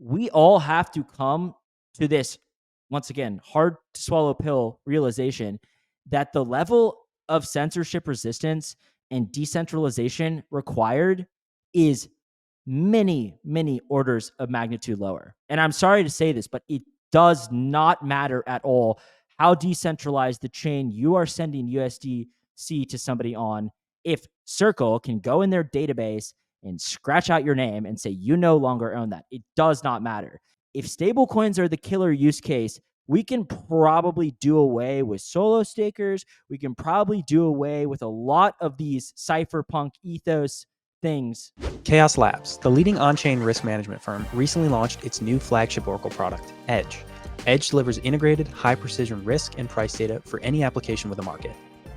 we all have to come to this, once again, hard to swallow pill realization that the level of censorship resistance and decentralization required is many, many orders of magnitude lower. And I'm sorry to say this, but it does not matter at all how decentralized the chain you are sending USDC to somebody on. If Circle can go in their database and scratch out your name and say you no longer own that, it does not matter. If stablecoins are the killer use case, we can probably do away with solo stakers. We can probably do away with a lot of these cypherpunk ethos things. Chaos Labs, the leading on-chain risk management firm, recently launched its new flagship Oracle product, Edge. Edge delivers integrated, high-precision risk and price data for any application with a market.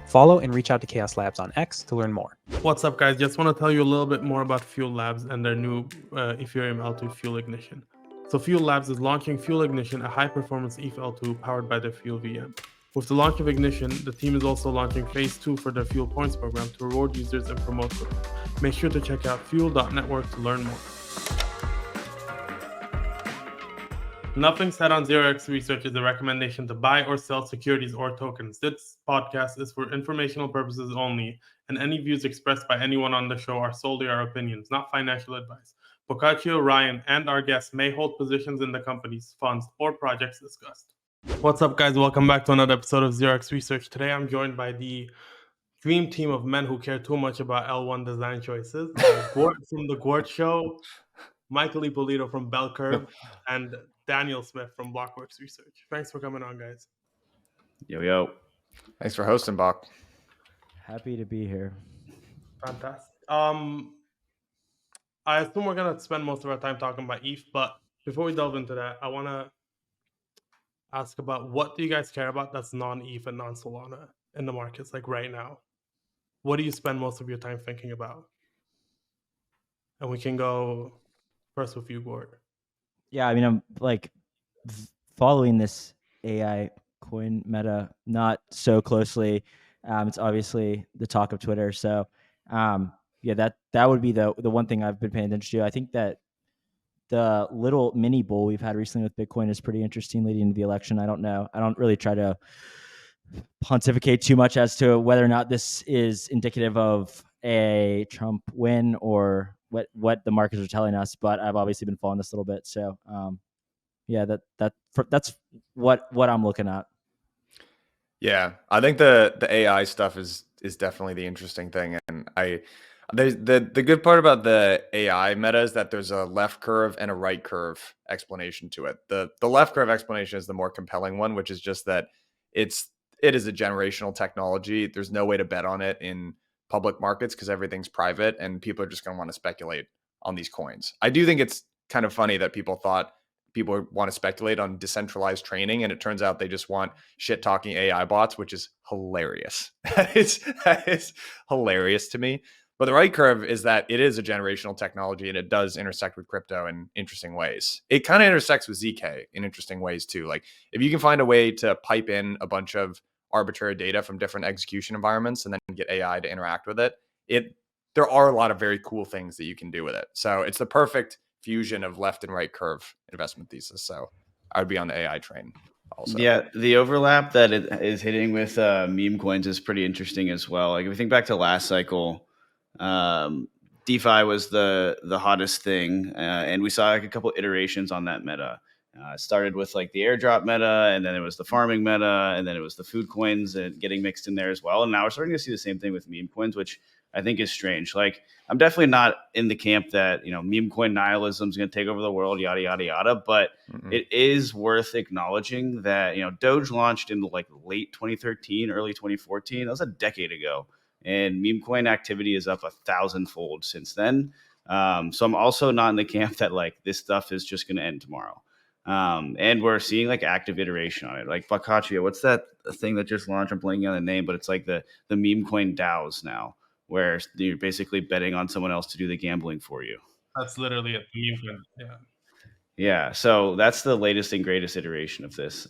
Follow and reach out to Chaos Labs on X to learn more. What's up, guys? Just want to tell you a little bit more about Fuel Labs and their new Ethereum L2 Fuel Ignition. So Fuel Labs is launching Fuel Ignition, a high-performance ETH L2 powered by their Fuel VM. With the launch of Ignition, the team is also launching Phase 2 for their Fuel Points program to reward users and promote growth. Make sure to check out fuel.network to learn more. Nothing said on 0x Research is a recommendation to buy or sell securities or tokens. This podcast is for informational purposes only, and any views expressed by anyone on the show are solely our opinions, not financial advice. Boccaccio, Ryan, and our guests may hold positions in the companies, funds, or projects discussed. What's up, guys? Welcome back to another episode of 0x Research. Today I'm joined by the dream team of men who care too much about L1 design choices. Gwart from the Gwart Show, Michael Ippolito from Bell Curve, and Daniel Smith from Blockworks Research. Thanks for coming on, guys. Yo. Thanks for hosting, Bach. Happy to be here. Fantastic. I assume we're going to spend most of our time talking about ETH, but before we delve into that, I want to ask about what do you guys care about that's non-ETH and non-Solana in the markets, like right now? What do you spend most of your time thinking about? And we can go first with you, Gwart. Yeah, I mean, I'm like following this AI coin meta not so closely. It's obviously the talk of Twitter. So yeah, that would be the one thing I've been paying attention to. I think that the little mini bull we've had recently with Bitcoin is pretty interesting leading into the election. I don't know. I don't really try to pontificate too much as to whether or not this is indicative of a Trump win or what the markets are telling us, but I've obviously been following this a little bit. So yeah, that's what I'm looking at. Yeah, I think the AI stuff is definitely the interesting thing, and the good part about the AI meta is that there's a left curve and a right curve explanation to it. The left curve explanation is the more compelling one, which is just that it is a generational technology. There's no way to bet on it in public markets because everything's private, and people are just going to want to speculate on these coins. I do think it's kind of funny that people thought people want to speculate on decentralized training, and it turns out they just want shit talking AI bots, which is hilarious. That is hilarious to me. But the right curve is that it is a generational technology, and it does intersect with crypto in interesting ways. It kind of intersects with ZK in interesting ways too. Like if you can find a way to pipe in a bunch of arbitrary data from different execution environments and then get AI to interact with it, there are a lot of very cool things that you can do with it. So it's the perfect fusion of left and right curve investment thesis. So I would be on the AI train also. Yeah, the overlap that it is hitting with meme coins is pretty interesting as well. Like if we think back to last cycle, DeFi was the hottest thing, and we saw like a couple iterations on that meta. It started with like the airdrop meta, and then it was the farming meta, and then it was the food coins and getting mixed in there as well. And now we're starting to see the same thing with meme coins, which I think is strange. Like I'm definitely not in the camp that, meme coin nihilism is going to take over the world, yada, yada, yada. But it is worth acknowledging that, Doge launched in like late 2013, early 2014. That was a decade ago. And meme coin activity is up 1,000-fold since then. So I'm also not in the camp that like this stuff is just going to end tomorrow. And we're seeing like active iteration on it. Like Boccaccio, what's that thing that just launched? I'm blanking on the name, but it's like the meme coin DAOs now, where you're basically betting on someone else to do the gambling for you. That's literally it. Meme coin. Yeah. Yeah. So that's the latest and greatest iteration of this.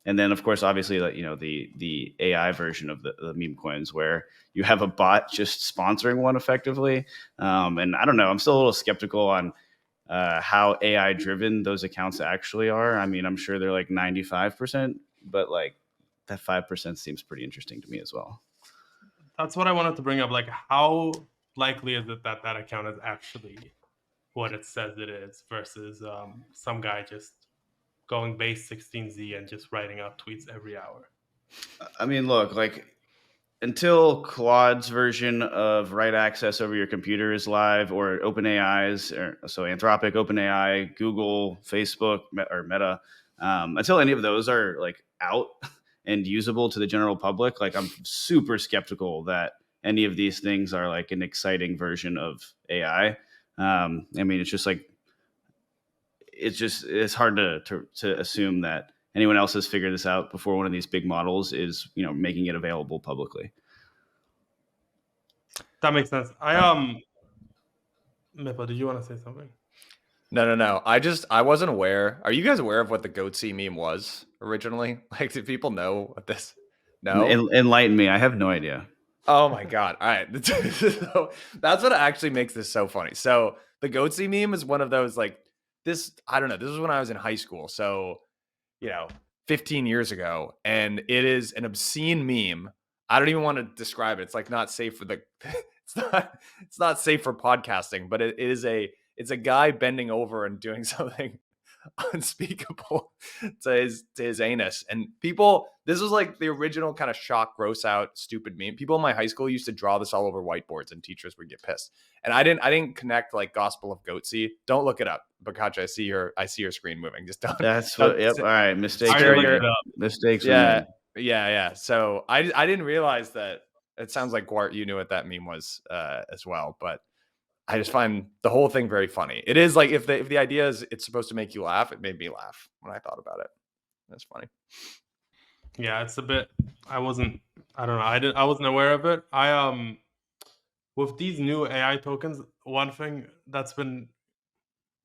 And then, of course, obviously, like, the AI version of the meme coins, where you have a bot just sponsoring one effectively. And I don't know, I'm still a little skeptical on how AI driven those accounts actually are. I mean, I'm sure they're like 95%, but like that 5% seems pretty interesting to me as well. That's what I wanted to bring up. Like, how likely is it that that account is actually what it says it is versus some guy just going base 16Z and just writing out tweets every hour? I mean, look, like until Claude's version of write access over your computer is live, or OpenAI's, or so Anthropic, OpenAI, Google, Facebook, or Meta, until any of those are like out and usable to the general public, like I'm super skeptical that any of these things are like an exciting version of AI. I mean, it's just like it's hard to assume that anyone else has figured this out before one of these big models is making it available publicly. That makes sense. Mipa, did you want to say something? No. I wasn't aware. Are you guys aware of what the goatsy meme was originally? Like, did people know what this? No. Enlighten me. I have no idea. Oh my god! All right, so that's what actually makes this so funny. So the goatsy meme is one of those like this. I don't know. This was when I was in high school, so 15 years ago, and it is an obscene meme. I don't even want to describe it. It's like not safe for the. It's not safe for podcasting, but it's a guy bending over and doing something unspeakable to his anus. And people, this was like the original kind of shock, gross out, stupid meme. People in my high school used to draw this all over whiteboards, and teachers would get pissed. And I didn't connect like Gospel of Goatsy. Don't look it up, Bakacha. I see your screen moving. Just don't. That's what. Yep. All right. Mistakes. Mistakes. Yeah. So I didn't realize that. It sounds like Gwart, you knew what that meme was as well, but I just find the whole thing very funny. It is like if the idea is it's supposed to make you laugh, it made me laugh when I thought about it. That's funny. Yeah, it's a bit. I don't know. I wasn't aware of it. With these new AI tokens, one thing that's been,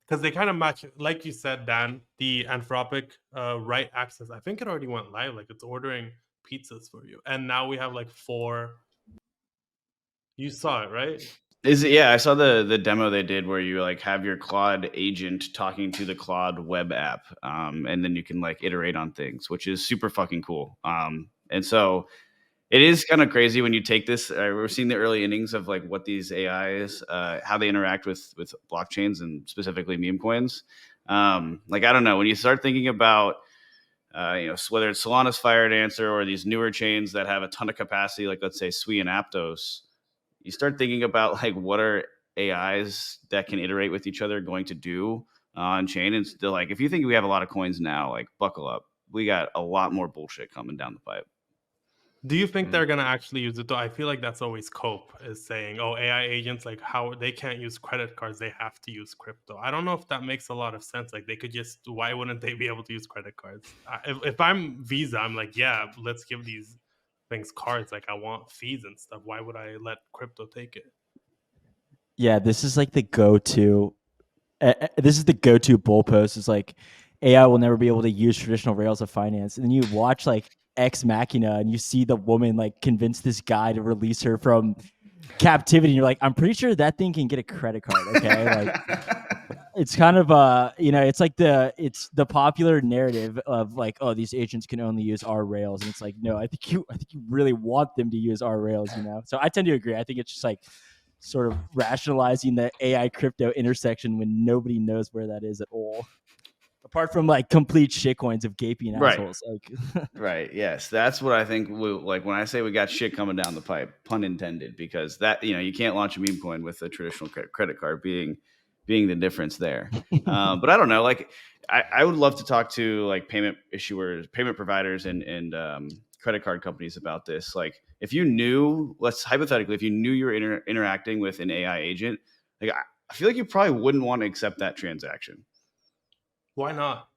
because they kind of match, like you said, Dan, the Anthropic write access. I think it already went live. Like it's ordering pizzas for you, and now we have like 4. You saw it, right? Yeah, I saw the demo they did where you like have your Claude agent talking to the Claude web app, and then you can like iterate on things, which is super fucking cool. And so it is kind of crazy when you take this. We're seeing the early innings of like what these AIs, how they interact with blockchains and specifically meme coins. Like I don't know, when you start thinking about whether it's Solana's Fire Dancer or these newer chains that have a ton of capacity, like let's say Sui and Aptos, you start thinking about like what are AIs that can iterate with each other going to do on chain. And still, like if you think we have a lot of coins now, like buckle up, we got a lot more bullshit coming down the pipe. Do you think they're gonna actually use it though? I feel like that's always Cope is saying, "Oh, AI agents like how they can't use credit cards; they have to use crypto." I don't know if that makes a lot of sense. Like they could just, why wouldn't they be able to use credit cards? If I'm Visa, I'm like, yeah, let's give these things cards. Like I want fees and stuff. Why would I let crypto take it? Yeah, this is like the go-to. This is the go-to bull post. Is like AI will never be able to use traditional rails of finance, and then you watch like Ex Machina, and you see the woman like convince this guy to release her from captivity. And you're like, I'm pretty sure that thing can get a credit card. Okay, like it's kind of it's like the popular narrative of like, oh, these agents can only use our rails, and it's like, no, I think you really want them to use our rails. So I tend to agree. I think it's just like sort of rationalizing the AI crypto intersection when nobody knows where that is at all. Apart from like complete shitcoins of gaping assholes. Like right. Yes. That's what I think. Like when I say we got shit coming down the pipe, pun intended, because that, you can't launch a meme coin with a traditional credit card being the difference there. But I don't know. Like I would love to talk to like payment issuers, payment providers and credit card companies about this. Like if you knew, let's hypothetically, if you knew you were interacting with an AI agent, like I feel like you probably wouldn't want to accept that transaction. Why not?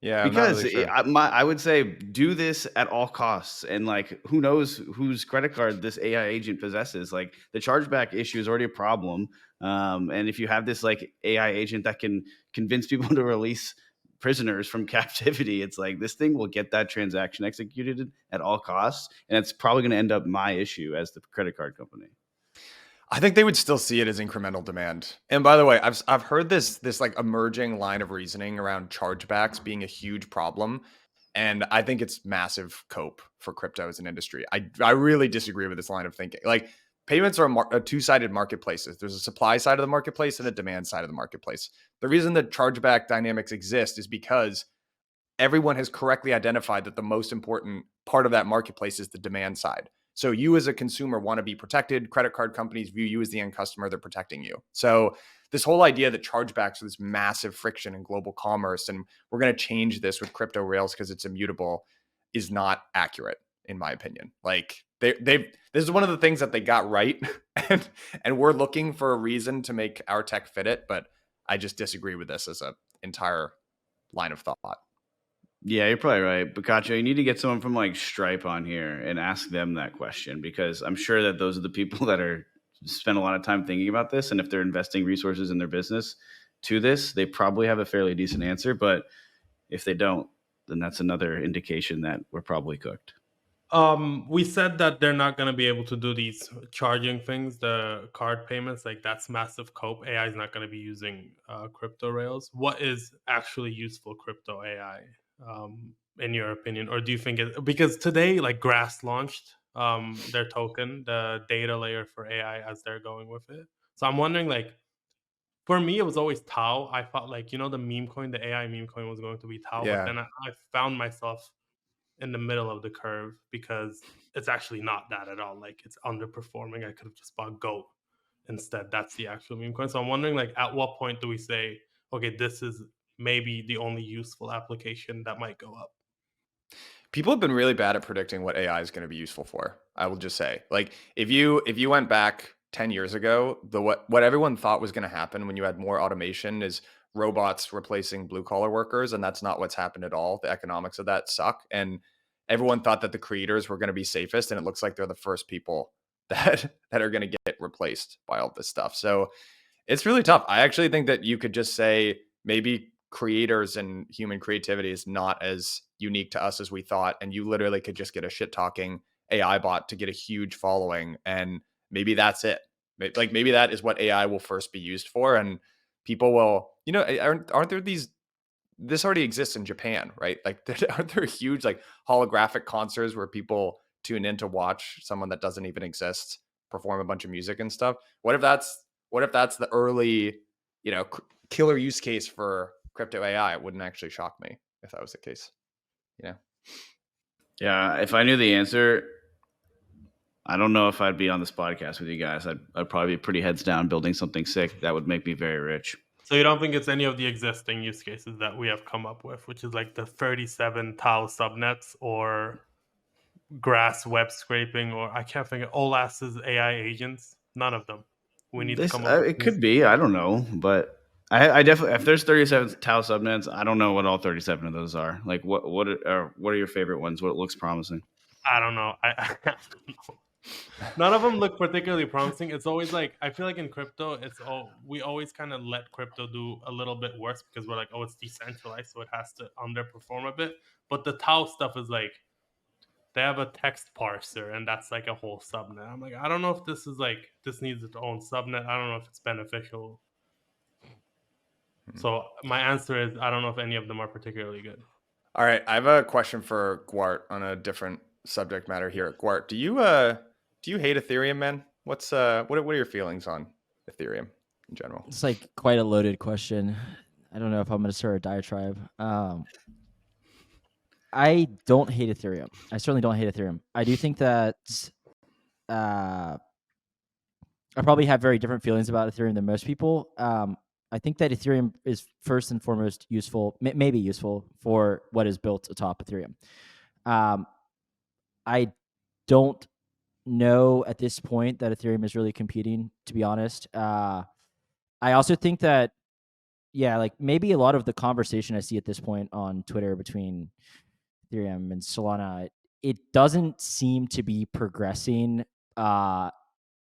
Yeah, because really sure. I would say do this at all costs, and like who knows whose credit card this AI agent possesses. Like the chargeback issue is already a problem, and if you have this like AI agent that can convince people to release prisoners from captivity, it's like this thing will get that transaction executed at all costs, and it's probably going to end up my issue as the credit card company. I think they would still see it as incremental demand. And by the way, I've heard this like emerging line of reasoning around chargebacks being a huge problem, and I think it's massive cope for crypto as an industry. I really disagree with this line of thinking. Like payments are a two-sided marketplaces. There's a supply side of the marketplace and a demand side of the marketplace. The reason that chargeback dynamics exist is because everyone has correctly identified that the most important part of that marketplace is the demand side. So you as a consumer want to be protected. Credit card companies view you as the end customer. They're protecting you. So this whole idea that chargebacks are this massive friction in global commerce and we're going to change this with crypto rails because it's immutable is not accurate, in my opinion. Like this is one of the things that they got right. and we're looking for a reason to make our tech fit it. But I just disagree with this as an entire line of thought. Yeah, you're probably right. Boccaccio, you need to get someone from like Stripe on here and ask them that question, because I'm sure that those are the people that are spend a lot of time thinking about this. And if they're investing resources in their business to this, they probably have a fairly decent answer. But if they don't, then that's another indication that we're probably cooked. We said that they're not going to be able to do these charging things, the card payments. Like that's massive cope. AI is not going to be using crypto rails. What is actually useful crypto AI, in your opinion? Or do you think it, because today like Grass launched their token, the data layer for AI, as they're going with it. So I'm wondering, like, for me, it was always Tau. I thought, like, the meme coin, the AI meme coin was going to be Tau, but Yeah. then I found myself in the middle of the curve because it's actually not that at all. Like, it's underperforming. I could have just bought Goat instead. That's the actual meme coin. So I'm wondering, like, at what point do we say, okay, this is maybe the only useful application that might go up? People have been really bad at predicting what AI is going to be useful for. I will just say, like, if you went back 10 years ago, what everyone thought was going to happen when you had more automation is robots replacing blue collar workers, and that's not what's happened at all. The economics of that suck, and everyone thought that the creators were going to be safest, and it looks like they're the first people that are going to get replaced by all this stuff. So it's really tough. I actually think that you could just say maybe creators and human creativity is not as unique to us as we thought. And you literally could just get a shit talking AI bot to get a huge following. And maybe that's it. Like maybe that is what AI will first be used for. And people will, aren't there this already exists in Japan, right? Like aren't there huge like holographic concerts where people tune in to watch someone that doesn't even exist perform a bunch of music and stuff? What if that's the early, killer use case for crypto AI? It wouldn't actually shock me if that was the case. Yeah, if I knew the answer, I don't know if I'd be on this podcast with you guys. I'd probably be pretty heads down building something sick that would make me very rich. So you don't think it's any of the existing use cases that we have come up with, which is like the 37 Tau subnets or Grass web scraping, or I can't think of OLAS's AI agents? None of them. We need to come up with It could be. I don't know, but I definitely, if there's 37 Tau subnets, I don't know what all 37 of those are. Like what are your favorite ones? What looks promising? I don't know. I don't know. None of them look particularly promising. It's always like, I feel like in crypto, we always kind of let crypto do a little bit worse because we're like, oh, it's decentralized, so it has to underperform a bit. But the Tau stuff is like, they have a text parser, and that's like a whole subnet. I'm like, I don't know if this needs its own subnet. I don't know if it's beneficial. So my answer is, I don't know if any of them are particularly good. All right, I have a question for Gwart on a different subject matter here. Gwart, do you hate Ethereum, man? What are your feelings on Ethereum in general? It's like quite a loaded question. I don't know if I'm going to start a diatribe. I don't hate Ethereum. I certainly don't hate Ethereum. I do think that I probably have very different feelings about Ethereum than most people. I think that Ethereum is first and foremost useful, maybe useful for what is built atop Ethereum. I don't know at this point that Ethereum is really competing, to be honest. I also think that, like maybe a lot of the conversation I see at this point on Twitter between Ethereum and Solana, it doesn't seem to be progressing.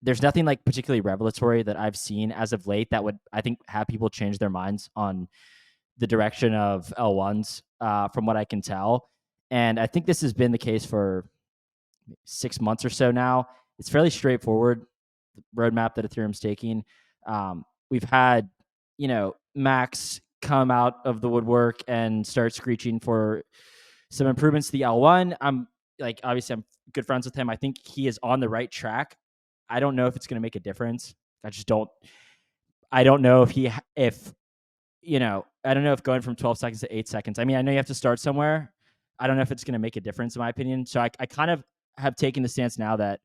There's nothing like particularly revelatory that I've seen as of late that would, I think, have people change their minds on the direction of L1s, from what I can tell. And I think this has been the case for 6 months or so now. It's fairly straightforward. roadmap that Ethereum's taking. We've had, Max come out of the woodwork and start screeching for some improvements to the L1. Obviously I'm good friends with him. I think he is on the right track. I don't know if it's going to make a difference. I don't know I don't know if going from 12 seconds to 8 seconds. I mean, I know you have to start somewhere. I don't know if it's going to make a difference in my opinion. So I kind of have taken the stance now that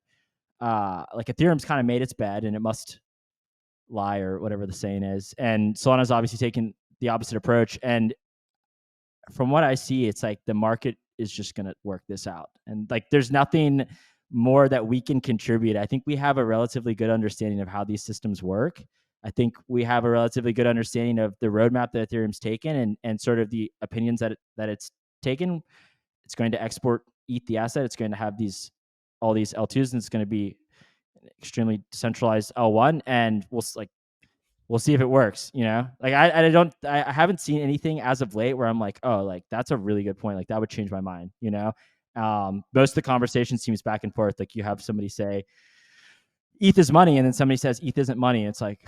Ethereum's kind of made its bed and it must lie, or whatever the saying is. And Solana's obviously taken the opposite approach. And from what I see, it's like the market is just going to work this out. And there's nothing more that we can contribute. I think we have a relatively good understanding of how these systems work. I think we have a relatively good understanding of the roadmap that Ethereum's taken and sort of the opinions that it's taken. It's going to export the asset. It's going to have all these L2s, and it's going to be an extremely decentralized L1. And we'll see if it works. I haven't seen anything as of late where I'm like, oh, that's a really good point. That would change my mind. Most of the conversation seems back and forth. You have somebody say ETH is money, and then somebody says ETH isn't money. It's like,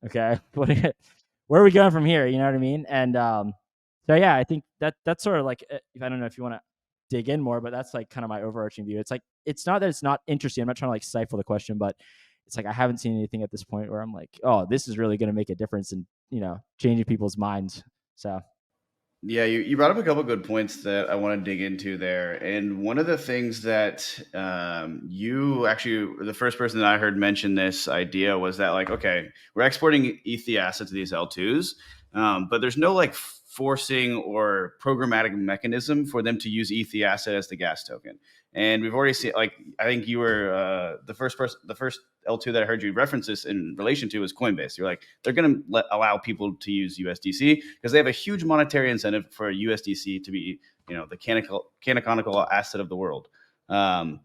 okay, where are we going from here? You know what I mean? And so yeah, I think that's sort of I don't know if you want to dig in more, but that's kind of my overarching view. It's not that it's not interesting. I'm not trying to stifle the question, but it's I haven't seen anything at this point where I'm like, oh, this is really going to make a difference in changing people's minds. So yeah, you brought up a couple good points that I want to dig into there. And one of the things that you actually, the first person that I heard mention this idea was that okay, we're exporting ETH assets to these L2s, but there's no forcing or programmatic mechanism for them to use ETH asset as the gas token. And we've already seen, I think you were the first L2 that I heard you reference this in relation to was Coinbase. You're they're going to allow people to use USDC because they have a huge monetary incentive for USDC to be, the canonical asset of the world. And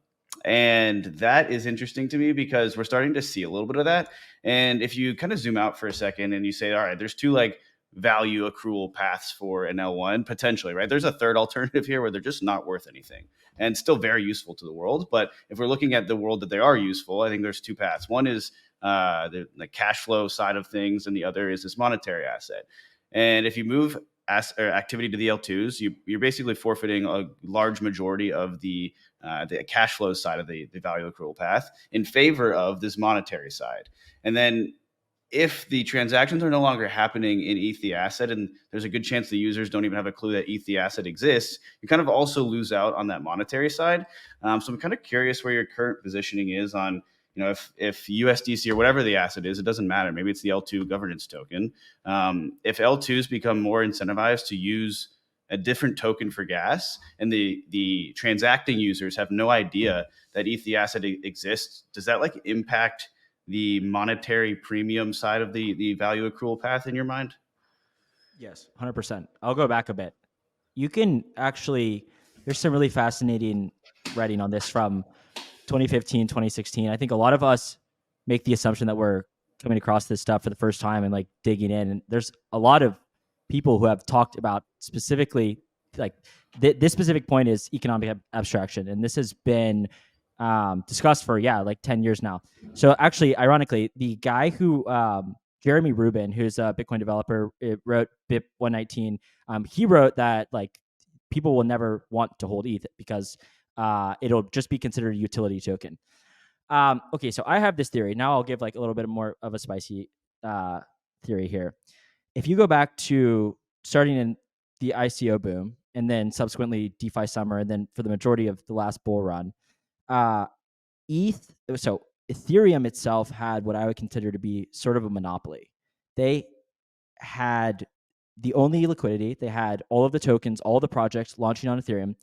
that is interesting to me because we're starting to see a little bit of that. And if you kind of zoom out for a second and you say, all right, there's two value accrual paths for an L1 potentially, right? There's a third alternative here where they're just not worth anything and still very useful to the world. But if we're looking at the world that they are useful, I think there's two paths. One is the cash flow side of things, and the other is this monetary asset. And if you move activity to the L2s, you're basically forfeiting a large majority of the cash flow side of the value accrual path in favor of this monetary side. And then if the transactions are no longer happening in ETH asset, and there's a good chance the users don't even have a clue that ETH asset exists, you kind of also lose out on that monetary side. So I'm kind of curious where your current positioning is on, if USDC or whatever the asset is, it doesn't matter. Maybe it's the L2 governance token. If L2s become more incentivized to use a different token for gas, and the transacting users have no idea that ETH asset exists, does that impact the monetary premium side of the value accrual path in your mind? Yes, 100%. I'll go back a bit. You can actually, there's some really fascinating writing on this from 2015, 2016. I think a lot of us make the assumption that we're coming across this stuff for the first time and digging in. And there's a lot of people who have talked about specifically this specific point is economic abstraction. And this has been discussed for 10 years now. So actually, ironically, the guy who Jeremy Rubin, who's a Bitcoin developer, wrote BIP 119. He wrote that people will never want to hold ETH because it'll just be considered a utility token. Okay, so I have this theory. Now I'll give a little bit more of a spicy theory here. If you go back to starting in the ICO boom and then subsequently DeFi summer, and then for the majority of the last bull run, Ethereum itself had what I would consider to be sort of a monopoly. They had the only liquidity. They had all of the tokens, all the projects launching on Ethereum.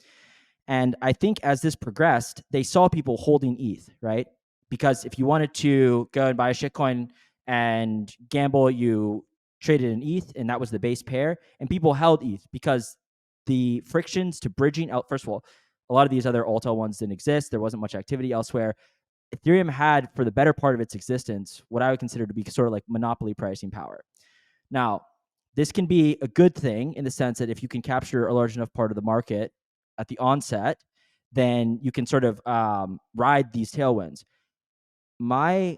And I think as this progressed, they saw people holding ETH, right? Because if you wanted to go and buy a shitcoin and gamble, you traded an ETH, and that was the base pair. And people held ETH because the frictions to bridging out, first of all, a lot of these other alt ones didn't exist. There wasn't much activity elsewhere. Ethereum had, for the better part of its existence, what I would consider to be sort of monopoly pricing power. Now, this can be a good thing in the sense that if you can capture a large enough part of the market at the onset, then you can sort of ride these tailwinds. My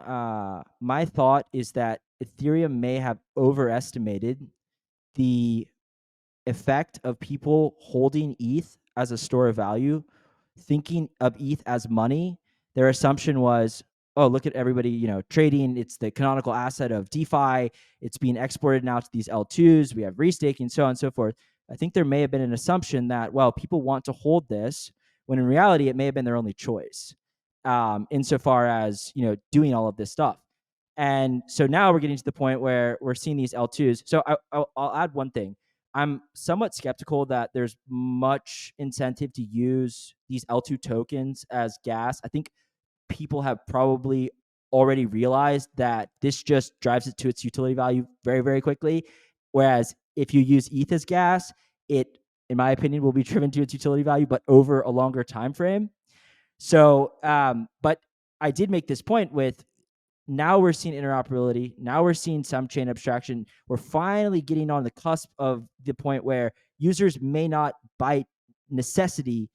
my thought is that Ethereum may have overestimated the effect of people holding ETH as a store of value, thinking of ETH as money. Their assumption was, oh, look at everybody, trading. It's the canonical asset of DeFi. It's being exported now to these L2s. We have restaking, so on and so forth. I think there may have been an assumption that, well, people want to hold this, when in reality, it may have been their only choice, insofar as, doing all of this stuff. And so now we're getting to the point where we're seeing these L2s. So I'll add one thing. I'm somewhat skeptical that there's much incentive to use these L2 tokens as gas. I think people have probably already realized that this just drives it to its utility value very, very quickly. Whereas if you use ETH as gas, it, in my opinion, will be driven to its utility value, but over a longer time frame. So, but I did make this point with, now we're seeing interoperability. Now we're seeing some chain abstraction. We're finally getting on the cusp of the point where users may not, by necessity,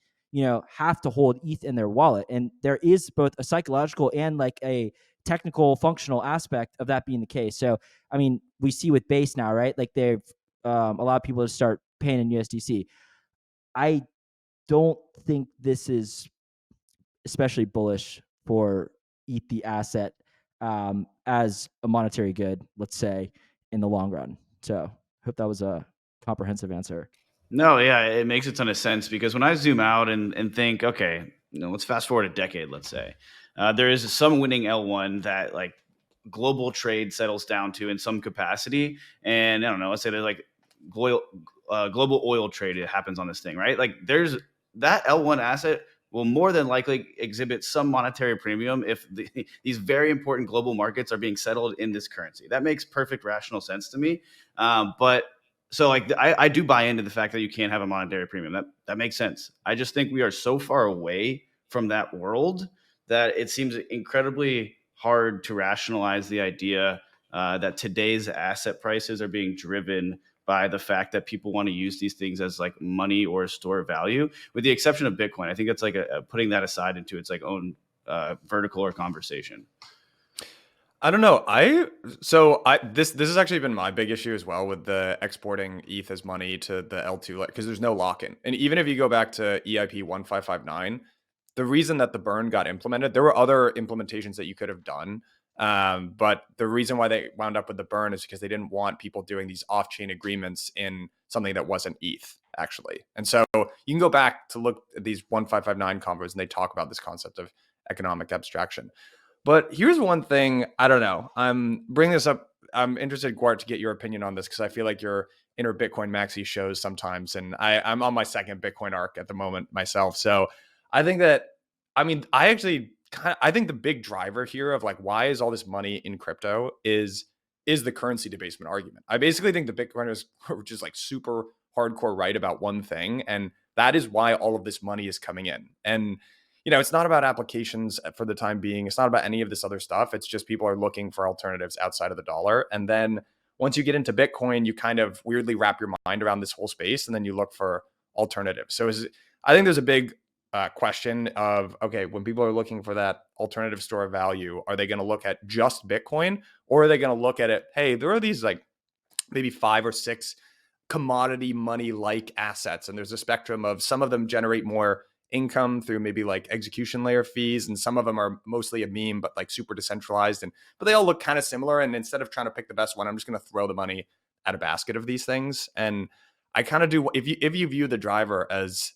have to hold ETH in their wallet. And there is both a psychological and like a technical functional aspect of that being the case. So, I mean, we see with Base now, right? Like they've allowed people to start paying in USDC. I don't think this is especially bullish for ETH, the asset, as a monetary good, let's say, in the long run. So hope that was a comprehensive answer. No, yeah, it makes a ton of sense because when I zoom out and think, okay, let's fast forward a decade, let's say, there is some winning L1 that like global trade settles down to in some capacity. And I don't know, let's say there's like global oil trade, it happens on this thing, right? Like there's that L1 asset will more than likely exhibit some monetary premium if these very important global markets are being settled in this currency. That makes perfect rational sense to me. But so like I do buy into the fact that you can't have a monetary premium. That makes sense. I just think we are so far away from that world that it seems incredibly hard to rationalize the idea that today's asset prices are being driven by the fact that people want to use these things as like money or a store of value, with the exception of Bitcoin. I think it's like putting that aside into its like own vertical or conversation. I don't know. This has actually been my big issue as well with the exporting ETH as money to the L2, because there's no lock-in. And even if you go back to EIP 1559, the reason that the burn got implemented, there were other implementations that you could have done. But the reason why they wound up with the burn is because they didn't want people doing these off-chain agreements in something that wasn't ETH, actually. And so you can go back to look at these 1559 convos, and they talk about this concept of economic abstraction. But here's one thing, I don't know. I'm bringing this up. I'm interested, Gwart, to get your opinion on this, because I feel like you're inner Bitcoin maxi shows sometimes. And I'm on my second Bitcoin arc at the moment myself. So I think that, I think the big driver here of like, why is all this money in crypto is the currency debasement argument. I basically think the Bitcoiners are just like super hardcore right about one thing. And that is why all of this money is coming in. And it's not about applications for the time being. It's not about any of this other stuff. It's just people are looking for alternatives outside of the dollar. And then once you get into Bitcoin, you kind of weirdly wrap your mind around this whole space, and then you look for alternatives. So I think there's a big question of, okay, when people are looking for that alternative store of value, are they going to look at just Bitcoin, or are they going to look at it, hey, there are these like maybe 5 or 6 commodity money-like assets, and there's a spectrum of, some of them generate more income through maybe like execution layer fees, and some of them are mostly a meme but like super decentralized, but they all look kind of similar. And instead of trying to pick the best one, I'm just going to throw the money at a basket of these things. And I kind of do, if you view the driver as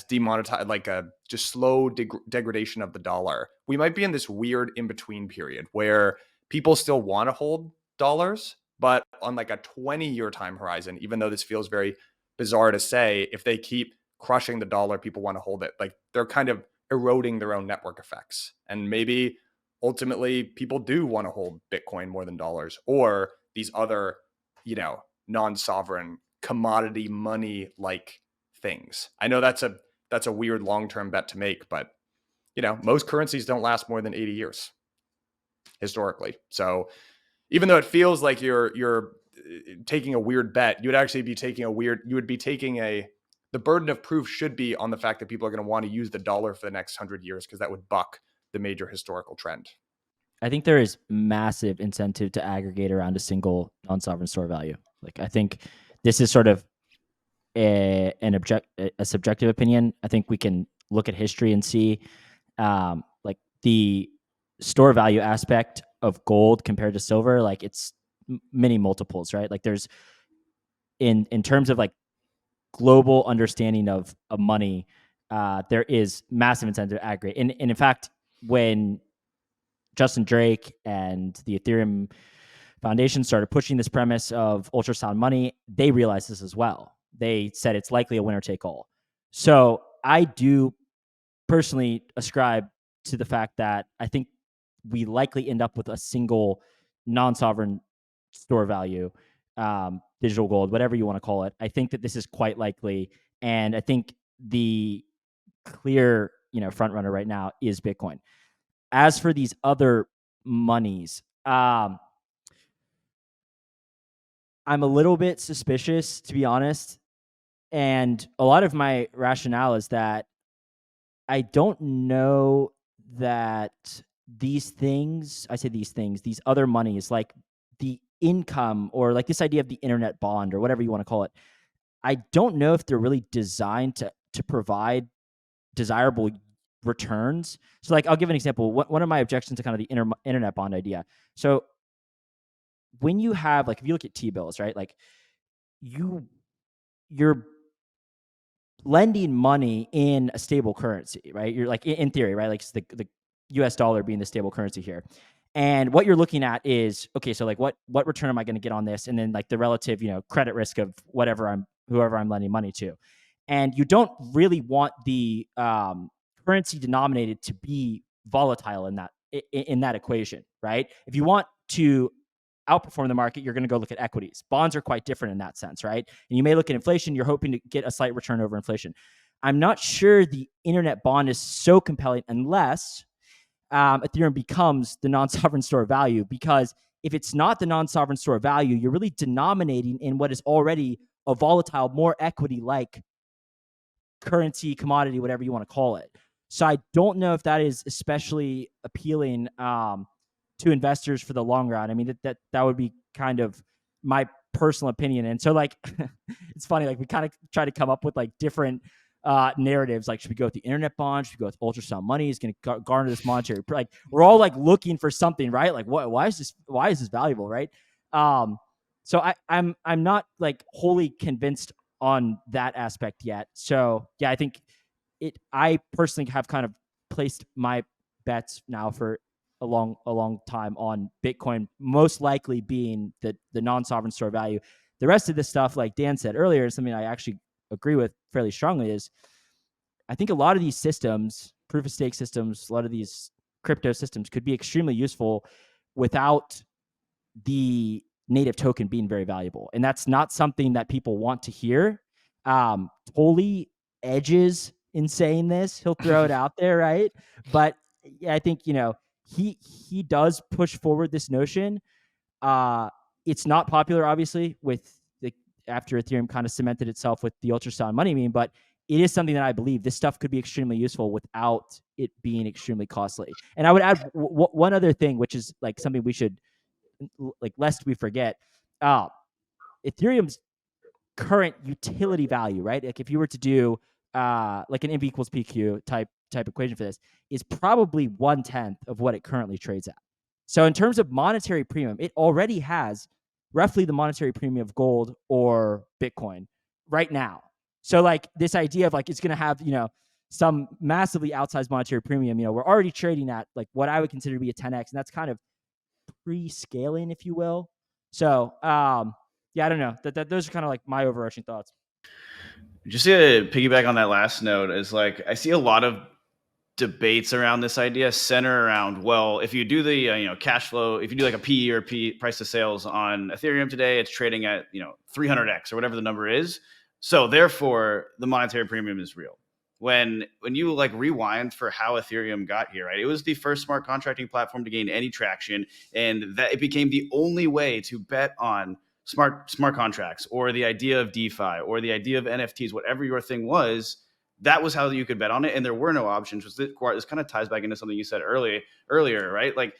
demonetized, like a just slow degradation of the dollar, we might be in this weird in-between period where people still want to hold dollars, but on like a 20-year time horizon. Even though this feels very bizarre to say, if they keep crushing the dollar, people want to hold it. Like they're kind of eroding their own network effects. And maybe ultimately people do want to hold Bitcoin more than dollars, or these other, non-sovereign commodity money like things. I know that's a weird long-term bet to make, but most currencies don't last more than 80 years historically. So even though it feels like you're taking a weird bet, you would actually be taking the burden of proof should be on the fact that people are going to want to use the dollar for the next 100 years, because that would buck the major historical trend. I think there is massive incentive to aggregate around a single non-sovereign store value. Like, I think this is sort of a subjective opinion. I think we can look at history and see like the store value aspect of gold compared to silver, like it's many multiples, right? Like there's in terms of like global understanding of money, there is massive incentive to aggregate. And in fact, when Justin Drake and the Ethereum Foundation started pushing this premise of ultrasound money, they realized this as well. They said it's likely a winner take all. So I do personally ascribe to the fact that I think we likely end up with a single non-sovereign store value, digital gold, whatever you want to call it. I think that this is quite likely, and I think the clear, front runner right now is Bitcoin. As for these other monies, I'm a little bit suspicious, to be honest, and a lot of my rationale is that I don't know that these other monies, like the income or like this idea of the internet bond or whatever you want to call it, I don't know if they're really designed to provide desirable returns. So like, I'll give an example. One of my objections to kind of the internet bond idea. So when you have, like, if you look at T-bills, right, like you're lending money in a stable currency, right? You're like, in theory, right? Like the US dollar being the stable currency here. And what you're looking at is, okay, so like what return am I going to get on this? And then like the relative, credit risk of whoever I'm lending money to. And you don't really want the currency denominated to be volatile in that equation, right? If you want to outperform the market, you're going to go look at equities. Bonds are quite different in that sense, right? And you may look at inflation, you're hoping to get a slight return over inflation. I'm not sure the internet bond is so compelling unless Ethereum becomes the non-sovereign store value, because if it's not the non-sovereign store value, you're really denominating in what is already a volatile, more equity-like currency, commodity, whatever you want to call it. So I don't know if that is especially appealing to investors for the long run. I mean, that would be kind of my personal opinion. And so like, it's funny, like we kind of try to come up with like different narratives. Like, should we go with the internet bond? Should we go with ultrasound money? Is going to garner this monetary? Like, we're all like looking for something, right? Like, why is this valuable, right? So I'm not like wholly convinced on that aspect yet. So yeah, I think I personally have kind of placed my bets now for a long time on Bitcoin, most likely being the non-sovereign store value. The rest of this stuff, like Dan said earlier, is something I actually agree with fairly strongly. Is I think a lot of these systems, proof of stake systems, a lot of these crypto systems could be extremely useful without the native token being very valuable. And that's not something that people want to hear. Totally edges in saying this. He'll throw it out there, right? But I think, he does push forward this notion. It's not popular, obviously, after Ethereum kind of cemented itself with the ultrasound money meme, but it is something that I believe this stuff could be extremely useful without it being extremely costly. And I would add one other thing, which is like something we should, like, lest we forget, Ethereum's current utility value, right? Like if you were to do like an MV equals PQ type equation for this, is probably 1/10 of what it currently trades at. So in terms of monetary premium, it already has roughly the monetary premium of gold or Bitcoin right now. So like this idea of like it's going to have, some massively outsized monetary premium, we're already trading at like what I would consider to be a 10x, and that's kind of pre-scaling, if you will. So yeah, I don't know. Those are kind of like my overarching thoughts. Just to piggyback on that last note, is like I see a lot of debates around this idea center around, well, if you do the cash flow, if you do like a PE or price to sales on Ethereum today, it's trading at 300x or whatever the number is. So therefore, the monetary premium is real. When you like rewind for how Ethereum got here, right? It was the first smart contracting platform to gain any traction, and that it became the only way to bet on smart contracts or the idea of DeFi or the idea of NFTs, whatever your thing was. That was how you could bet on it, and there were no options. This kind of ties back into something you said earlier, right? Like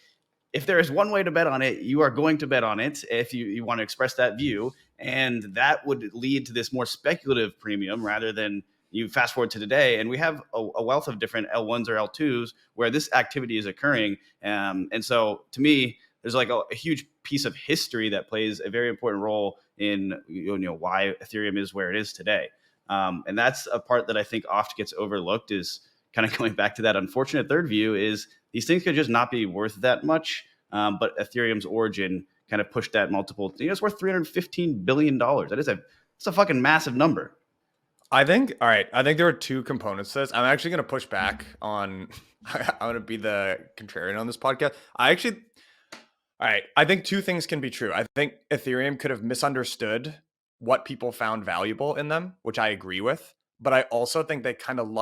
if there is one way to bet on it, you are going to bet on it if you want to express that view. And that would lead to this more speculative premium rather than you fast forward to today. And we have a wealth of different L1s or L2s where this activity is occurring. And so to me, there's like a huge piece of history that plays a very important role in why Ethereum is where it is today. And that's a part that I think oft gets overlooked, is kind of going back to that unfortunate third view, is these things could just not be worth that much. But Ethereum's origin kind of pushed that multiple. It's worth $315 billion. That's a fucking massive number. I think there are two components to this. I'm actually going to push back on, I'm going to be the contrarian on this podcast. I think two things can be true. I think Ethereum could have misunderstood what people found valuable in them, which I agree with. But I also think they kind of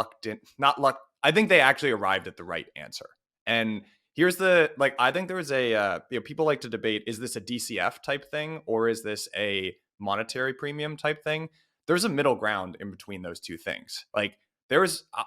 I think they actually arrived at the right answer. And here's I think there was people like to debate, is this a DCF type thing or is this a monetary premium type thing? There's a middle ground in between those two things.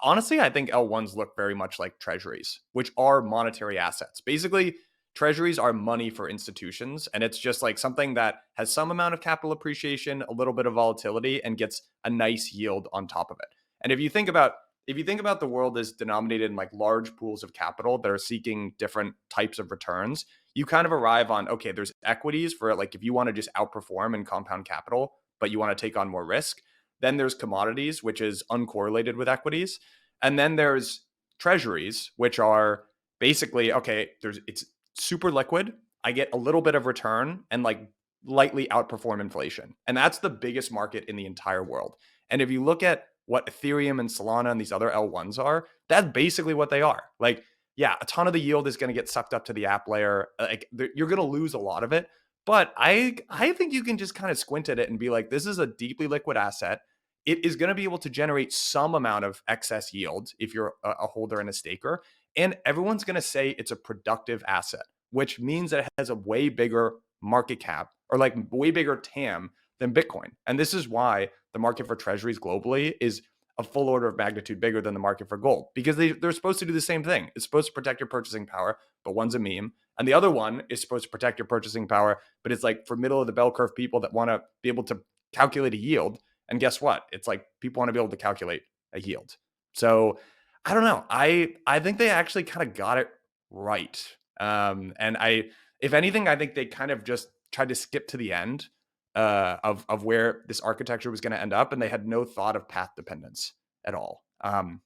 Honestly, I think L1s look very much like treasuries, which are monetary assets. Basically, treasuries are money for institutions, and it's just like something that has some amount of capital appreciation, a little bit of volatility, and gets a nice yield on top of it. And if you think about the world as denominated in like large pools of capital that are seeking different types of returns, you kind of arrive on, okay, there's equities for like if you want to just outperform and compound capital, but you want to take on more risk. Then there's commodities, which is uncorrelated with equities. And then there's treasuries, which are basically, okay, it's super liquid. I get a little bit of return and like lightly outperform inflation. And that's the biggest market in the entire world. And if you look at what Ethereum and Solana and these other L1s are, that's basically what they are. Like, yeah, a ton of the yield is going to get sucked up to the app layer. Like, you're going to lose a lot of it. But I think you can just kind of squint at it and be like, this is a deeply liquid asset. It is going to be able to generate some amount of excess yield if you're a holder and a staker. And everyone's going to say it's a productive asset, which means that it has a way bigger market cap or like way bigger TAM than Bitcoin. And this is why the market for treasuries globally is a full order of magnitude bigger than the market for gold, because they're supposed to do the same thing. It's supposed to protect your purchasing power, but one's a meme. And the other one is supposed to protect your purchasing power, but it's like for middle of the bell curve people that want to be able to calculate a yield. And guess what? It's like people want to be able to calculate a yield. So I don't know. I think they actually kind of got it right. If anything, I think they kind of just tried to skip to the end of where this architecture was going to end up, and they had no thought of path dependence at all. And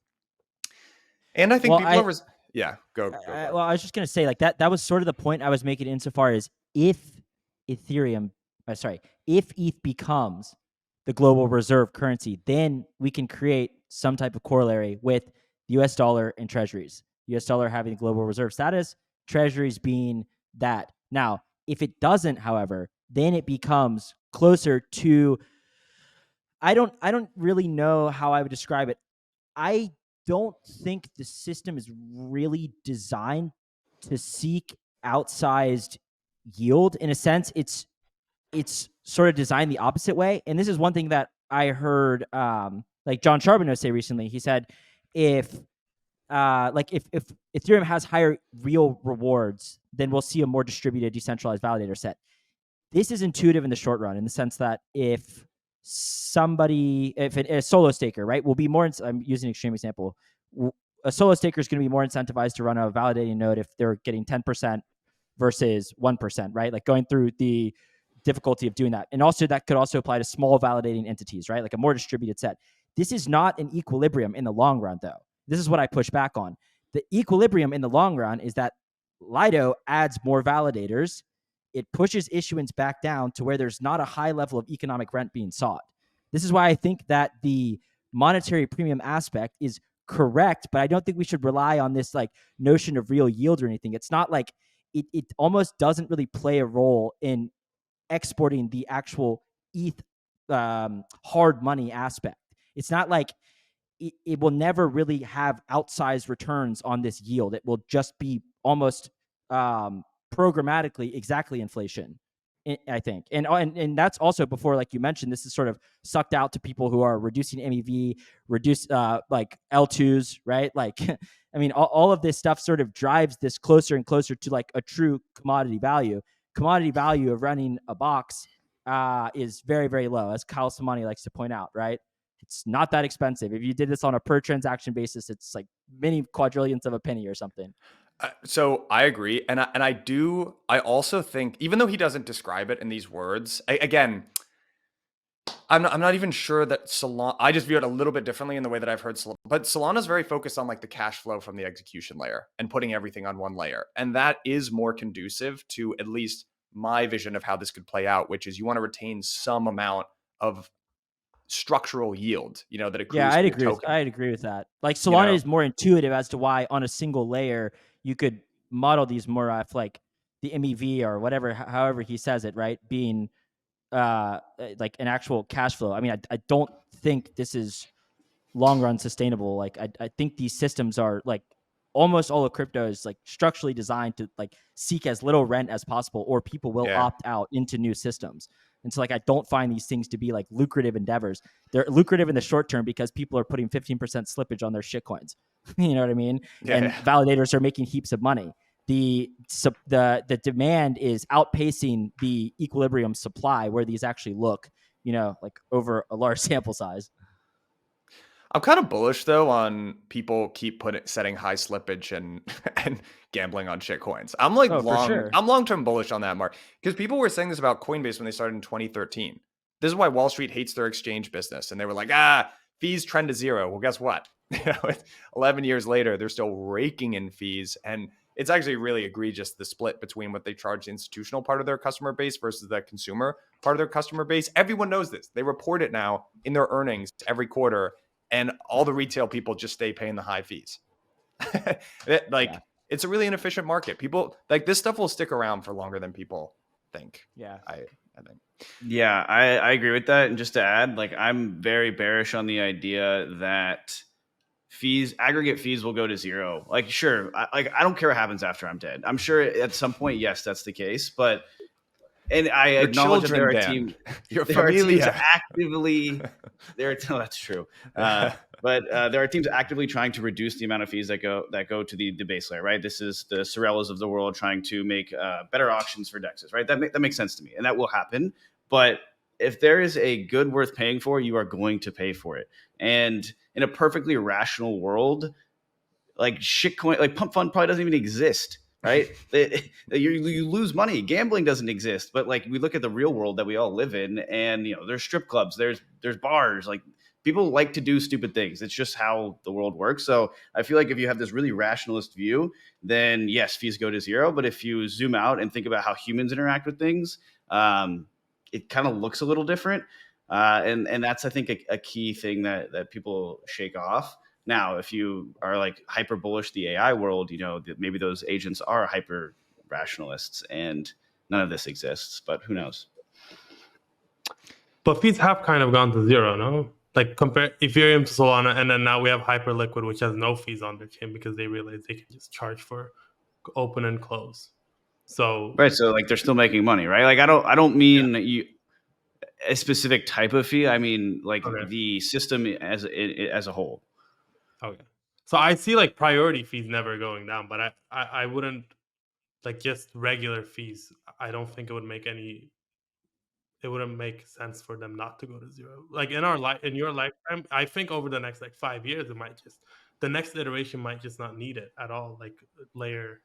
I think yeah, go. Well, I was just going to say like that was sort of the point I was making insofar as if ETH becomes the global reserve currency, then we can create some type of corollary with the US dollar and treasuries. US dollar having global reserve status, treasuries being that. Now, if it doesn't, however, then it becomes closer to, I don't really know how I would describe it. I don't think the system is really designed to seek outsized yield. In a sense, it's sort of designed the opposite way. And this is one thing that I heard like John Charbonneau say recently. He said if Ethereum has higher real rewards, then we'll see a more distributed decentralized validator set. This is intuitive in the short run, in the sense that if a solo staker, right, will be more, I'm using an extreme example, a solo staker is going to be more incentivized to run a validating node if they're getting 10% versus 1%, right? Like going through the difficulty of doing that. And also that could also apply to small validating entities, right? Like a more distributed set. This is not an equilibrium in the long run, though. This is what I push back on. The equilibrium in the long run is that Lido adds more validators. It pushes issuance back down to where there's not a high level of economic rent being sought. This is why I think that the monetary premium aspect is correct, but I don't think we should rely on this like notion of real yield or anything. It's not like it almost doesn't really play a role in exporting the actual ETH hard money aspect. It's not like it will never really have outsized returns on this yield. It will just be almost programmatically exactly inflation, I think. And that's also before, like you mentioned, this is sort of sucked out to people who are reducing MEV, reduce like L2s, right? Like I mean, all of this stuff sort of drives this closer and closer to like a true commodity value. Commodity value of running a box is very, very low, as Kyle Samani likes to point out, right? It's not that expensive. If you did this on a per transaction basis, it's like many quadrillions of a penny or something. So I agree, and I also think, even though he doesn't describe it in these words, again, I'm not even sure that Solana. I just view it a little bit differently in the way that I've heard Solana. But Solana's very focused on like the cash flow from the execution layer and putting everything on one layer, and that is more conducive to at least my vision of how this could play out, which is you want to retain some amount of structural yield, that accrues. Yeah, to your token. I'd agree with that. Like Solana is more intuitive as to why on a single layer you could model these more off like the MEV or whatever, however he says it, right? Being like an actual cash flow. I mean, I don't think this is long run sustainable. Like I think these systems are like almost all of crypto is like structurally designed to like seek as little rent as possible, or people will opt out into new systems. And so like I don't find these things to be like lucrative endeavors. They're lucrative in the short term because people are putting 15% slippage on their shit coins. You know what I mean? And validators are making heaps of money. The demand is outpacing the equilibrium supply where these actually look, like over a large sample size. I'm kind of bullish though on people keep setting high slippage and and gambling on shit coins. I'm like I'm long-term bullish on that, Mark, because people were saying this about Coinbase when they started in 2013. This is why Wall Street hates their exchange business, and they were like, fees trend to zero. Well, guess what? 11 years later, they're still raking in fees, and it's actually really egregious, the split between what they charge the institutional part of their customer base versus the consumer part of their customer base. Everyone knows this. They report it now in their earnings every quarter. And all the retail people just stay paying the high fees. It's a really inefficient market. People like this stuff will stick around for longer than people think. Yeah, I think. Yeah, I agree with that. And just to add, like, I'm very bearish on the idea that aggregate fees will go to zero. Like, sure, I don't care what happens after I'm dead. I'm sure at some point, yes, that's the case. But I acknowledge that there are teams actively that's true. But there are teams actively trying to reduce the amount of fees that go to the base layer, right? This is the Sorellas of the world trying to make better auctions for dexes, right? That makes sense to me, and that will happen. But if there is a good worth paying for, you are going to pay for it. And in a perfectly rational world, like shitcoin, like pump fund probably doesn't even exist. Right? You lose money. Gambling doesn't exist. But like we look at the real world that we all live in, and there's strip clubs, there's bars. Like people like to do stupid things. It's just how the world works. So I feel like if you have this really rationalist view, then yes, fees go to zero. But if you zoom out and think about how humans interact with things, it kind of looks a little different. And that's, I think, a key thing that people shake off. Now, if you are like hyper bullish the AI world, that maybe those agents are hyper rationalists and none of this exists, but who knows? But fees have kind of gone to zero, no? Like compare Ethereum to Solana, and then now we have Hyperliquid, which has no fees on their chain because they realize they can just charge for open and close. So right, so like they're still making money, right? Like I don't mean a specific type of fee. I mean like the system as a whole. Okay. So I see like priority fees never going down, but I wouldn't like just regular fees. I don't think it wouldn't make sense for them not to go to zero. Like in your lifetime, I think over the next like 5 years, the next iteration might just not need it at all. Like layer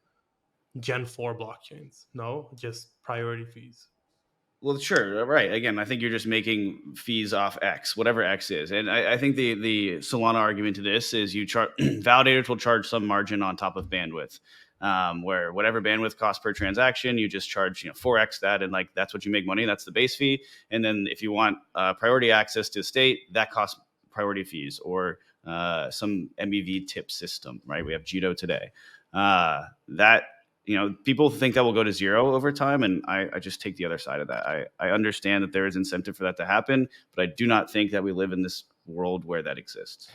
Gen 4 blockchains. No, just priority fees. Well, sure. Right. Again, I think you're just making fees off X, whatever X is. And I think the Solana argument to this is validators will charge some margin on top of bandwidth, where whatever bandwidth costs per transaction, you just charge 4X that. And like, that's what you make money. That's the base fee. And then if you want priority access to state, that costs priority fees or some MEV tip system, right? We have Jito today. People think that will go to zero over time, and I just take the other side of that. I understand that there is incentive for that to happen, but I do not think that we live in this world where that exists.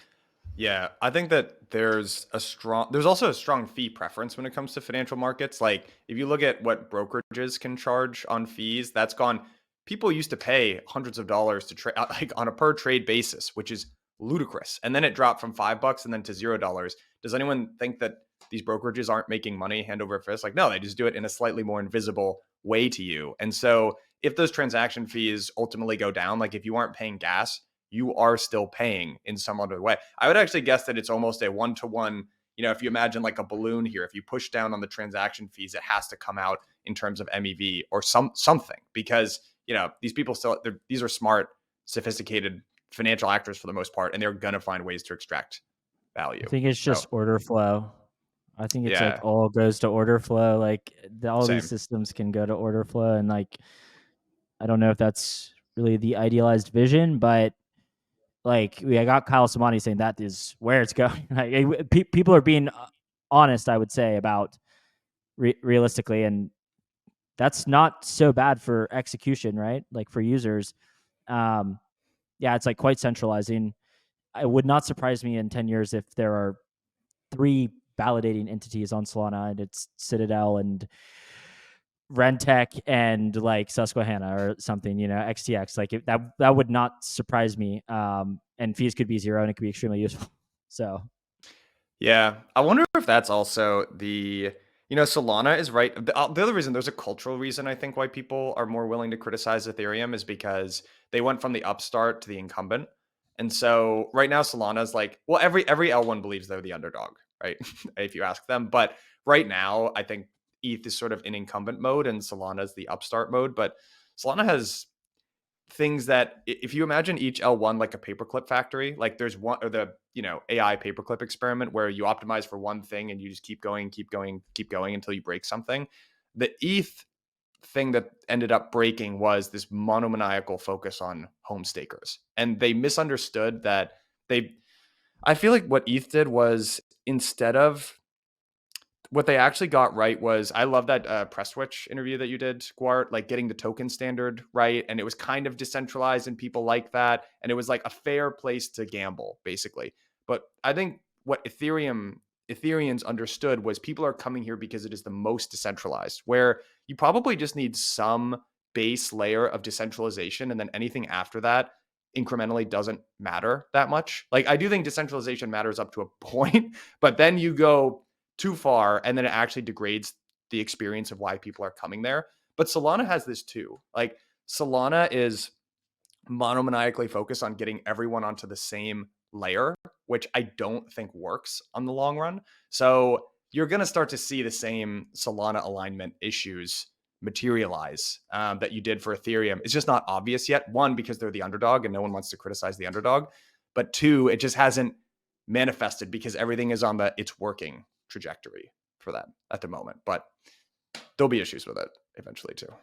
Yeah, I think that there's also a strong fee preference when it comes to financial markets. Like if you look at what brokerages can charge on fees, that's gone. People used to pay hundreds of dollars to trade like on a per trade basis, which is ludicrous. And then it dropped from $5 and then to $0. Does anyone think that these brokerages aren't making money hand over fist? Like, no, they just do it in a slightly more invisible way to you. And so if those transaction fees ultimately go down, like if you aren't paying gas, you are still paying in some other way. I would actually guess that it's almost a one-to-one. If you imagine like a balloon here, if you push down on the transaction fees, it has to come out in terms of MEV or something, because these people these are smart, sophisticated financial actors for the most part, and they're gonna find ways to extract value. I think it's just order flow. I think it's Yeah. like all goes to order flow. Like all Same. these systems can go to order flow, and like I don't know if that's really the idealized vision, but like I got Kyle Samani saying that is where it's going. Like people are being honest, I would say, about realistically, and that's not so bad for execution, right? Like for users, yeah, it's like quite centralizing. It would not surprise me in 10 years if there are 3 validating entities on Solana, and it's Citadel and Rentec and like Susquehanna or something, XTX. Like that would not surprise me. And fees could be 0, and it could be extremely useful. So yeah, I wonder if that's also Solana is right. The other reason, there's a cultural reason I think why people are more willing to criticize Ethereum is because they went from the upstart to the incumbent. And so right now Solana is like, well, every L1 believes they're the underdog, right? If you ask them. But right now, I think ETH is sort of in incumbent mode and Solana is the upstart mode. But Solana has things that, if you imagine each L1 like a paperclip factory, like there's one, or the AI paperclip experiment where you optimize for one thing and you just keep going until you break something. The ETH thing that ended up breaking was this monomaniacal focus on home stakers, and they misunderstood that I feel like what ETH did was, instead of, what they actually got right was, I love that Press Switch interview that you did, Gwart, like getting the token standard right. And it was kind of decentralized and people like that. And it was like a fair place to gamble, basically. But I think what Ethereans understood was people are coming here because it is the most decentralized, where you probably just need some base layer of decentralization. And then anything after that incrementally doesn't matter that much. Like, I do think decentralization matters up to a point, but then you go too far and then it actually degrades the experience of why people are coming there. But Solana has this too. Like, Solana is monomaniacally focused on getting everyone onto the same layer, which I don't think works on the long run. So you're going to start to see the same Solana alignment issues materialize that you did for Ethereum. It's just not obvious yet. One, because they're the underdog and no one wants to criticize the underdog. But two, it just hasn't manifested because everything is on the it's working trajectory for that at the moment. But there'll be issues with it eventually too,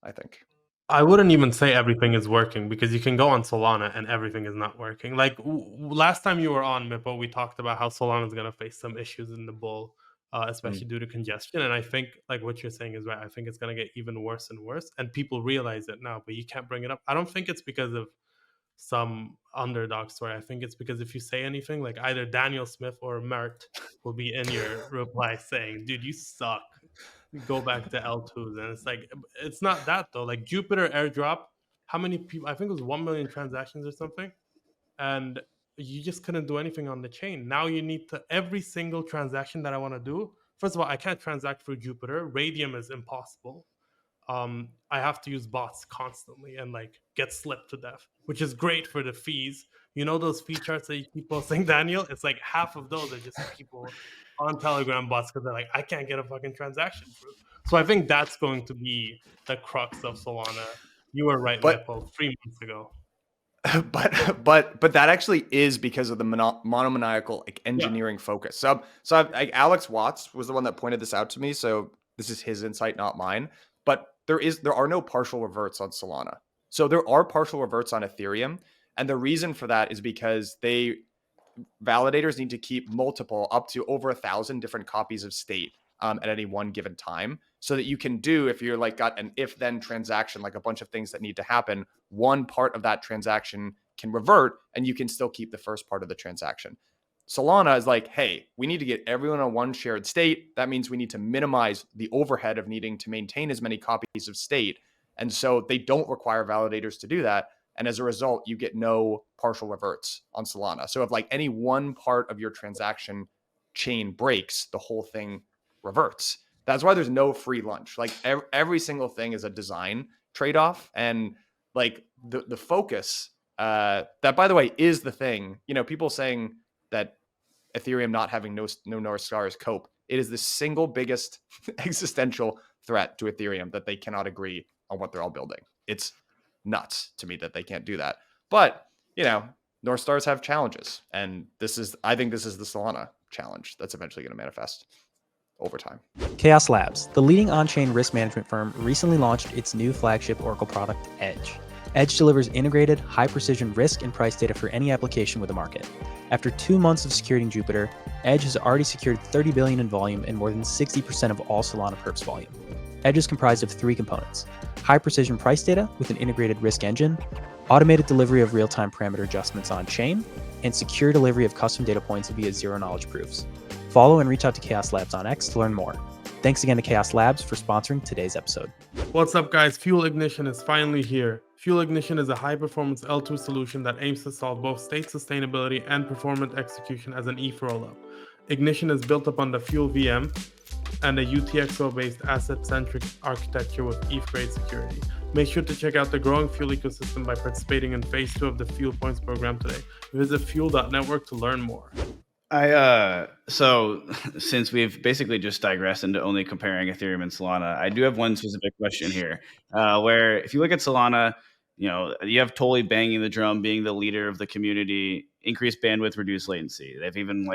I think. I wouldn't even say everything is working, because you can go on Solana and everything is not working. Like last time you were on, Mippo, we talked about how Solana is going to face some issues in the bull, especially due to congestion. And I think like what you're saying is right. I think it's going to get even worse and worse. And people realize it now, but you can't bring it up. I don't think it's because of some underdog story. I think it's because if you say anything, like either Daniel Smith or Mert will be in your reply saying, dude, you suck. Go back to L2s. And it's like, it's not that though. Like Jupiter airdrop, how many people? I think it was 1 million transactions or something. And you just couldn't do anything on the chain. Now you need to, every single transaction that I want to do. First of all, I can't transact through Jupiter. Radium is impossible. I have to use bots constantly and like get slipped to death, which is great for the fees. You know those fee charts that you keep posting, Daniel? It's like half of those are just people on Telegram bots because they're like, I can't get a fucking transaction through. So I think that's going to be the crux of Solana. You were right, Mippo, 3 months ago. But that actually is because of the monomaniacal like engineering focus. So like Alex Watts was the one that pointed this out to me. So this is his insight, not mine. But there are no partial reverts on Solana. So there are partial reverts on Ethereum, and the reason for that is because validators need to keep multiple up to over 1,000 different copies of state at any one given time, so that you can do, if you're like got an if then transaction, like a bunch of things that need to happen, one part of that transaction can revert and you can still keep the first part of the transaction. Solana is like, hey, we need to get everyone on one shared state. That means we need to minimize the overhead of needing to maintain as many copies of state. And so they don't require validators to do that. And as a result, you get no partial reverts on Solana. So if like any one part of your transaction chain breaks, the whole thing reverts. That's why there's no free lunch. Like every single thing is a design trade-off. And like the focus, that by the way is the thing, people saying that Ethereum not having no North Star is cope. It is the single biggest existential threat to Ethereum that they cannot agree on what they're all building. It's nuts to me that they can't do that. But, North Stars have challenges. And I think this is the Solana challenge that's eventually going to manifest over time. Chaos Labs, the leading on-chain risk management firm, recently launched its new flagship Oracle product, Edge. Edge delivers integrated, high-precision risk and price data for any application with a market. After 2 months of securing Jupiter, Edge has already secured $30 billion in volume and more than 60% of all Solana perps volume. Edge is comprised of 3 components: high-precision price data with an integrated risk engine, automated delivery of real-time parameter adjustments on-chain, and secure delivery of custom data points via zero-knowledge proofs. Follow and reach out to Chaos Labs on X to learn more. Thanks again to Chaos Labs for sponsoring today's episode. What's up, guys? Fuel Ignition is finally here. Fuel Ignition is a high-performance L2 solution that aims to solve both state sustainability and performant execution as an ETH rollup. Ignition is built upon the Fuel VM and a UTXO-based asset-centric architecture with ETH-grade security. Make sure to check out the growing Fuel ecosystem by participating in Phase 2 of the Fuel Points program today. Visit fuel.network to learn more. So since we've basically just digressed into only comparing Ethereum and Solana, I do have one specific question here, where if you look at Solana, you have Tolly banging the drum, being the leader of the community, increased bandwidth, reduced latency. They've even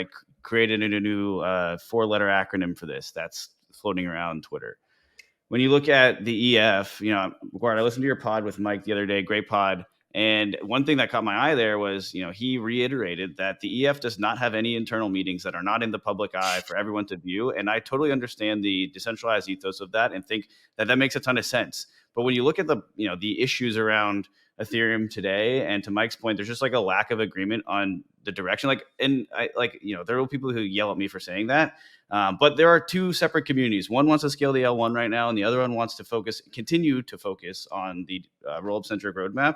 created a new 4-letter acronym for this that's floating around Twitter. When you look at the EF, Gwart, I listened to your pod with Mike the other day, great pod. And one thing that caught my eye there was, he reiterated that the EF does not have any internal meetings that are not in the public eye for everyone to view. And I totally understand the decentralized ethos of that and think that makes a ton of sense. But when you look at the issues around Ethereum today, and to Mike's point, there's just a lack of agreement on the direction. There are people who yell at me for saying that. But there are 2 separate communities. One wants to scale the L1 right now, and the other one wants to continue to focus on the roll-up centric roadmap.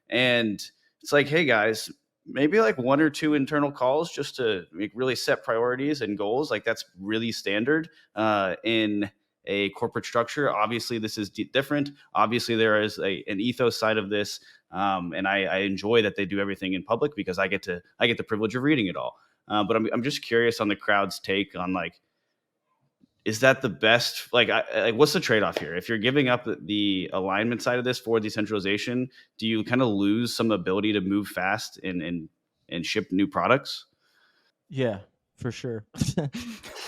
And it's hey guys, maybe 1 or 2 internal calls just to really set priorities and goals. That's really standard in a corporate structure. Obviously, this is different. Obviously, there is an ethos side of this, and I enjoy that they do everything in public because I get the privilege of reading it all. But I'm just curious on the crowd's take on is that the best? What's the trade-off here? If you're giving up the alignment side of this for decentralization, do you kind of lose some ability to move fast and ship new products? Yeah, for sure.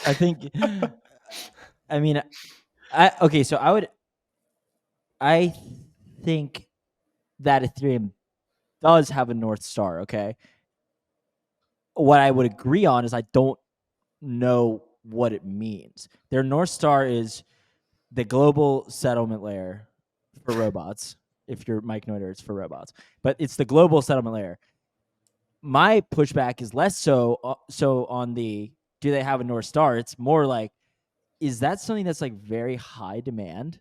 I think. I think that Ethereum does have a North Star. Okay. What I would agree on is I don't know what it means. Their North Star is the global settlement layer for robots. If you're Mike Noiter, it's for robots, but it's the global settlement layer. My pushback is less so on the do they have a North Star? It's more is that something that's very high demand,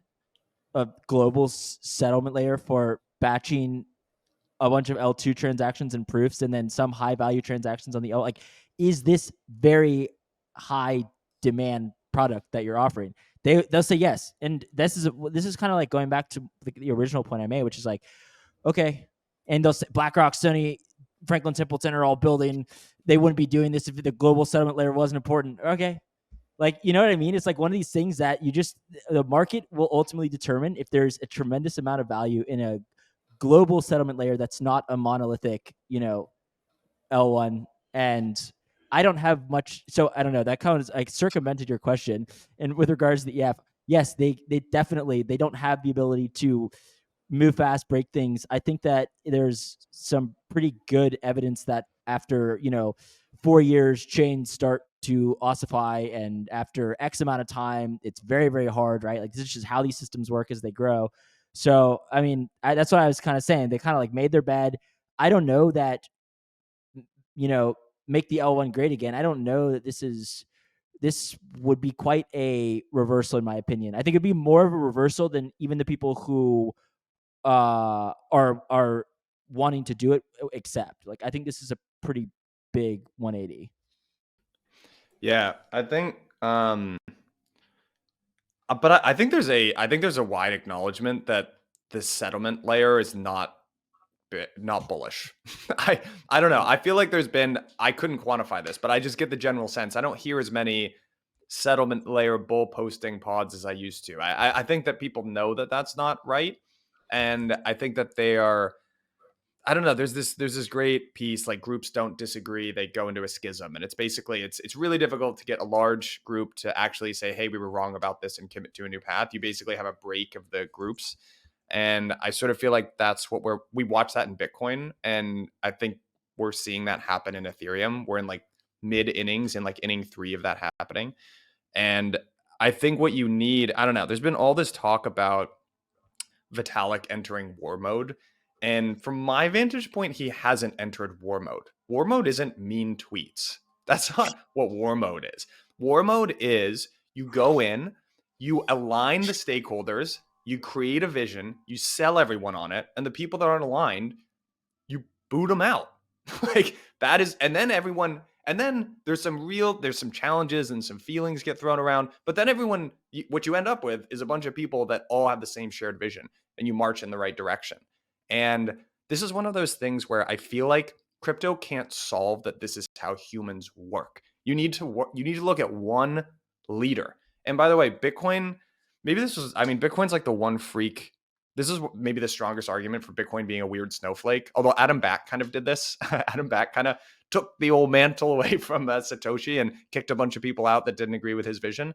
a global settlement layer for batching a bunch of L2 transactions and proofs and then some high value transactions on the L? Is this very high demand product that you're offering? They'll say yes. And this is kind of going back to the original point I made, which is okay. And they'll say BlackRock, Sony, Franklin Templeton are all building. They wouldn't be doing this if the global settlement layer wasn't important. Okay. You know what I mean? It's one of these things that the market will ultimately determine if there's a tremendous amount of value in a global settlement layer that's not a monolithic, L1. And I don't have much. So I don't know. That kind of circumvented your question. And with regards to the EF, yes, they definitely, they don't have the ability to move fast, break things. I think that there's some pretty good evidence that after, 4 years, chains start to ossify, and after X amount of time, it's very, very hard, right? This is just how these systems work as they grow. So, that's what I was kind of saying. They kind of made their bed. I don't know that, make the L1 great again. I don't know that this would be quite a reversal in my opinion. I think it'd be more of a reversal than even the people who are wanting to do it accept. Like, I think this is a pretty big 180. Yeah, I think but I think there's a wide acknowledgement that the settlement layer is not bullish. I don't know. I feel like I couldn't quantify this, but I just get the general sense. I don't hear as many settlement layer bull posting pods as I used to. I think that people know that that's not right, and I think that they are. I don't know. There's this great piece, like, groups don't disagree, they go into a schism, and it's basically it's really difficult to get a large group to actually say, hey, we were wrong about this, and commit to a new path. You basically have a break of the groups, and I sort of feel like that's what we watch that in Bitcoin, and I think we're seeing that happen in Ethereum. We're in like mid innings, in like inning 3 of that happening, and I think what you need, I don't know. There's been all this talk about Vitalik entering war mode. And from my vantage point, he hasn't entered war mode. War mode isn't mean tweets. That's not what war mode is. War mode is you go in, you align the stakeholders, you create a vision, you sell everyone on it, and the people that aren't aligned, you boot them out. Like, that is, and then there's some challenges and some feelings get thrown around, but then what you end up with is a bunch of people that all have the same shared vision, and you march in the right direction. And this is one of those things where I feel like crypto can't solve that. This is how humans work. You need to look at one leader. And by the way, Bitcoin's like the one freak. This is maybe the strongest argument for Bitcoin being a weird snowflake. Although Adam Back kind of did this. Adam Back kind of took the old mantle away from Satoshi and kicked a bunch of people out that didn't agree with his vision.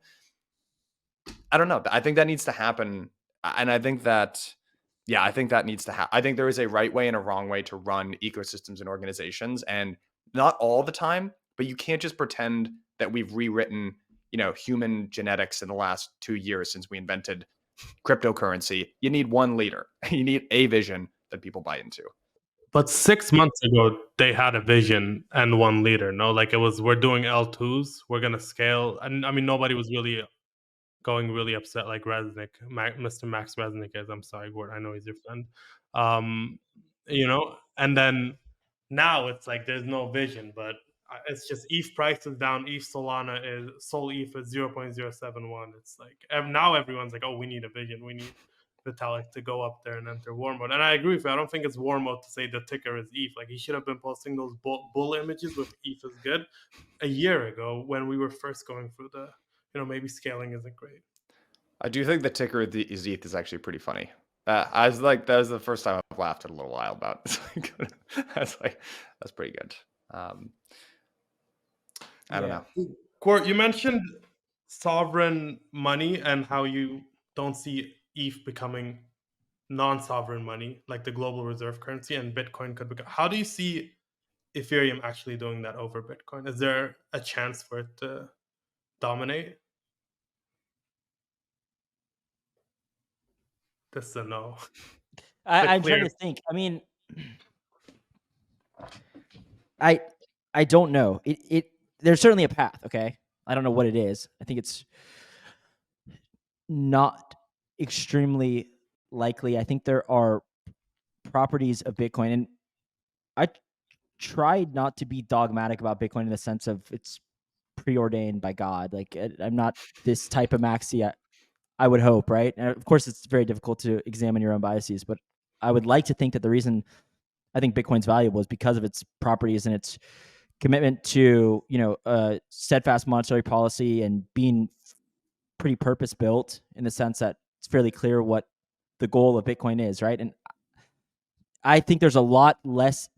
I don't know. I think that needs to happen. And I think that needs to happen. I think there is a right way and a wrong way to run ecosystems and organizations, and not all the time, but you can't just pretend that we've rewritten, human genetics in the last 2 years since we invented cryptocurrency. You need one leader. You need a vision that people buy into. But 6 months ago, they had a vision and one leader. No, like, it was, we're doing L2s, we're gonna scale, and I mean, nobody was really going really upset like Resnick, Mr. Max Resnick is. I'm sorry, Gwart, I know he's your friend. And then now it's like there's no vision, but it's just ETH price is down. ETH Solana is Sol ETH is 0.071. It's like now everyone's like, oh, we need a vision. We need Vitalik to go up there and enter war mode. And I agree with you. I don't think it's war mode to say the ticker is ETH. Like, he should have been posting those bull images with ETH is good a year ago when we were first going through the, maybe scaling isn't great. I do think the ticker is ETH is actually pretty funny. I was like, that was the first time I've laughed in a little while about it. That's pretty good. I don't know. Gwart, you mentioned sovereign money and how you don't see ETH becoming non-sovereign money, like the global reserve currency, and Bitcoin could become. How do you see Ethereum actually doing that over Bitcoin? Is there a chance for it to dominate? This is a no. I'm trying to think. I mean, I don't know. There's certainly a path. Okay, I don't know what it is. I think it's not extremely likely. I think there are properties of Bitcoin, and I tried not to be dogmatic about Bitcoin in the sense of it's preordained by God. Like, I'm not this type of maxi. I would hope, right? And of course, it's very difficult to examine your own biases, but I would like to think that the reason I think Bitcoin's valuable is because of its properties and its commitment to, steadfast monetary policy and being pretty purpose built in the sense that it's fairly clear what the goal of Bitcoin is, right? And I think there's a lot less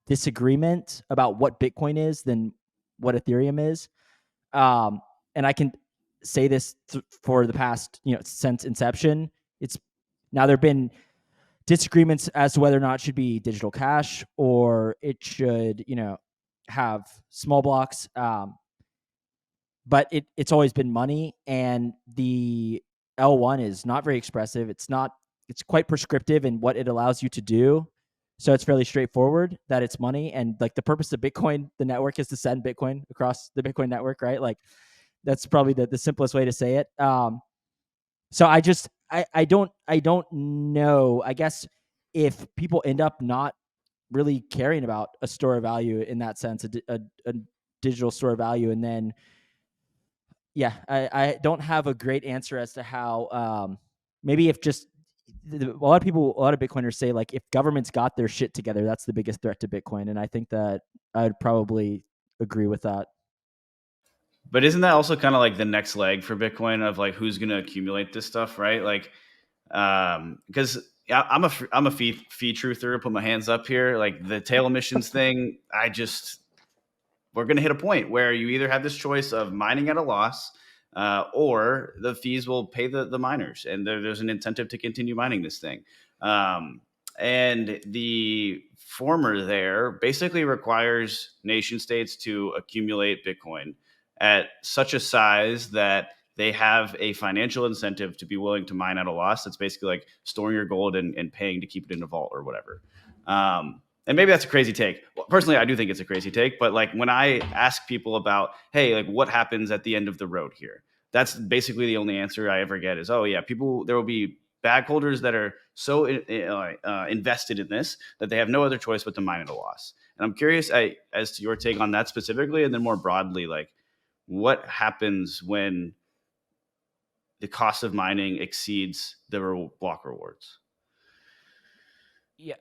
disagreement about what Bitcoin is than what Ethereum is. And I can say this for the past, since inception. Now there have been disagreements as to whether or not it should be digital cash or it should, have small blocks. But it's always been money, and the L1 is not very expressive. It's quite prescriptive in what it allows you to do. So it's fairly straightforward that it's money. And like, the purpose of Bitcoin, the network, is to send Bitcoin across the Bitcoin network, right? Like, that's probably the simplest way to say it. So I don't know. I guess if people end up not really caring about a store of value in that sense, a digital store of value. And then, yeah, I don't have a great answer as to how, maybe if just a lot of Bitcoiners say, like, if governments got their shit together, that's the biggest threat to Bitcoin. And I think that I'd probably agree with that. But isn't that also kind of like the next leg for Bitcoin of like who's going to accumulate this stuff, right? Like, because I'm a fee truther. Put my hands up here. Like the tail emissions thing, we're going to hit a point where you either have this choice of mining at a loss, or the fees will pay the miners, and there's an incentive to continue mining this thing. And the former there basically requires nation states to accumulate Bitcoin at such a size that they have a financial incentive to be willing to mine at a loss. That's basically like storing your gold and paying to keep it in a vault or whatever. And maybe that's a crazy take. Well, personally, I do think it's a crazy take. But like when I ask people about, hey, like what happens at the end of the road here? That's basically the only answer I ever get is, oh yeah, there will be bag holders that are so invested in this that they have no other choice but to mine at a loss. And I'm curious as to your take on that specifically, and then more broadly, like what happens when the cost of mining exceeds the block rewards? Yeah,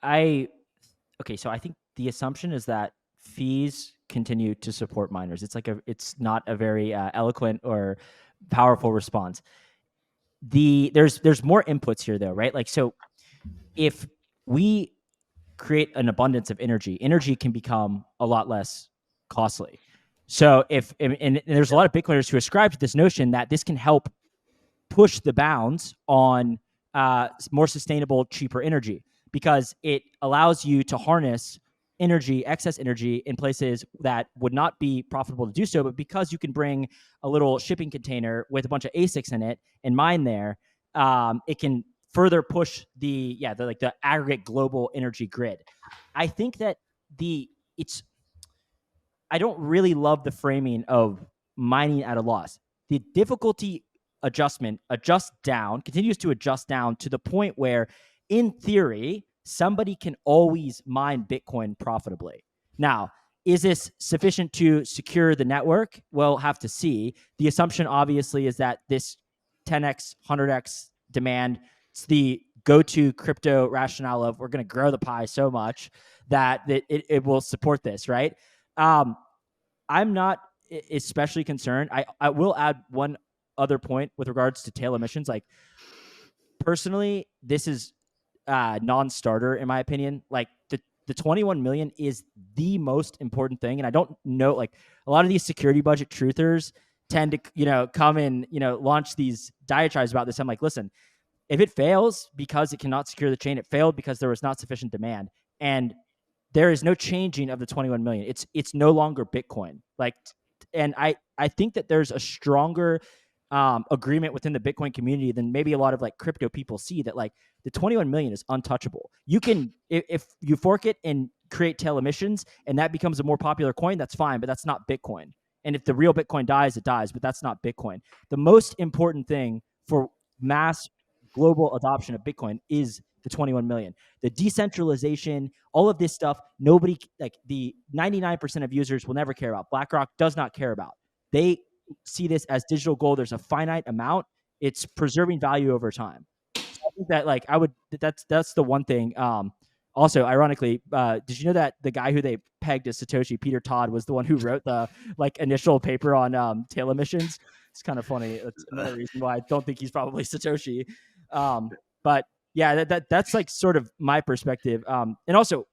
okay, so I think the assumption is that fees continue to support miners. It's not a very eloquent or powerful response. There's more inputs here though, right? Like, so if we create an abundance of energy can become a lot less costly. So and there's a lot of Bitcoiners who ascribe to this notion that this can help push the bounds on more sustainable, cheaper energy, because it allows you to harness excess energy in places that would not be profitable to do so. But because you can bring a little shipping container with a bunch of ASICs in it and mine there, it can further push the aggregate global energy grid. I think that I don't really love the framing of mining at a loss. The difficulty continues to adjust down to the point where, in theory, somebody can always mine Bitcoin profitably. Now, is this sufficient to secure the network? We'll have to see. The assumption, obviously, is that this 10x, 100x demand, it's the go-to crypto rationale of we're going to grow the pie so much that it will support this, right? I'm not especially concerned. I will add one other point with regards to tail emissions. Like, personally, this is non-starter in my opinion. Like the 21 million is the most important thing. And I don't know, like a lot of these security budget truthers tend to, come and, launch these diatribes about this. I'm like, listen, if it fails because it cannot secure the chain, it failed because there was not sufficient demand. And there is no changing of the 21 million. It's no longer Bitcoin. Like, and I think that there's a stronger agreement within the Bitcoin community than maybe a lot of like crypto people see, that like the 21 million is untouchable. You can, if you fork it and create tail emissions and that becomes a more popular coin, that's fine, but that's not Bitcoin. And if the real Bitcoin dies, it dies, but that's not Bitcoin. The most important thing for mass global adoption of Bitcoin is the 21 million. The decentralization, all of this stuff, nobody, like the 99% of users will never care about. BlackRock does not care about. They see this as digital gold. There's a finite amount. It's preserving value over time. So I think that like that's the one thing. Also, ironically, did you know that the guy who they pegged as Satoshi, Peter Todd, was the one who wrote the like initial paper on tail emissions? It's kind of funny. That's another reason why I don't think he's probably Satoshi. But yeah, that's like sort of my perspective. And also,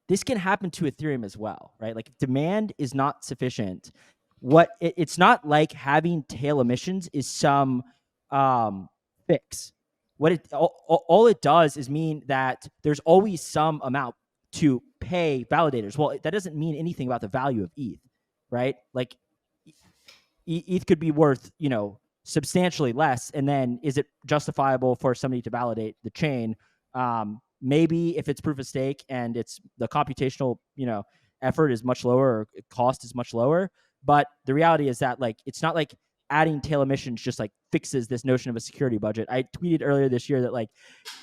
this can happen to Ethereum as well, right? Like if demand is not sufficient, it's not like having tail emissions is some fix. All it does is mean that there's always some amount to pay validators. Well, that doesn't mean anything about the value of ETH, right? Like ETH could be worth, substantially less, and then is it justifiable for somebody to validate the chain? Maybe if it's proof of stake and it's the computational, effort is much lower or cost is much lower. But the reality is that like it's not like adding tail emissions just like fixes this notion of a security budget. I tweeted earlier this year that like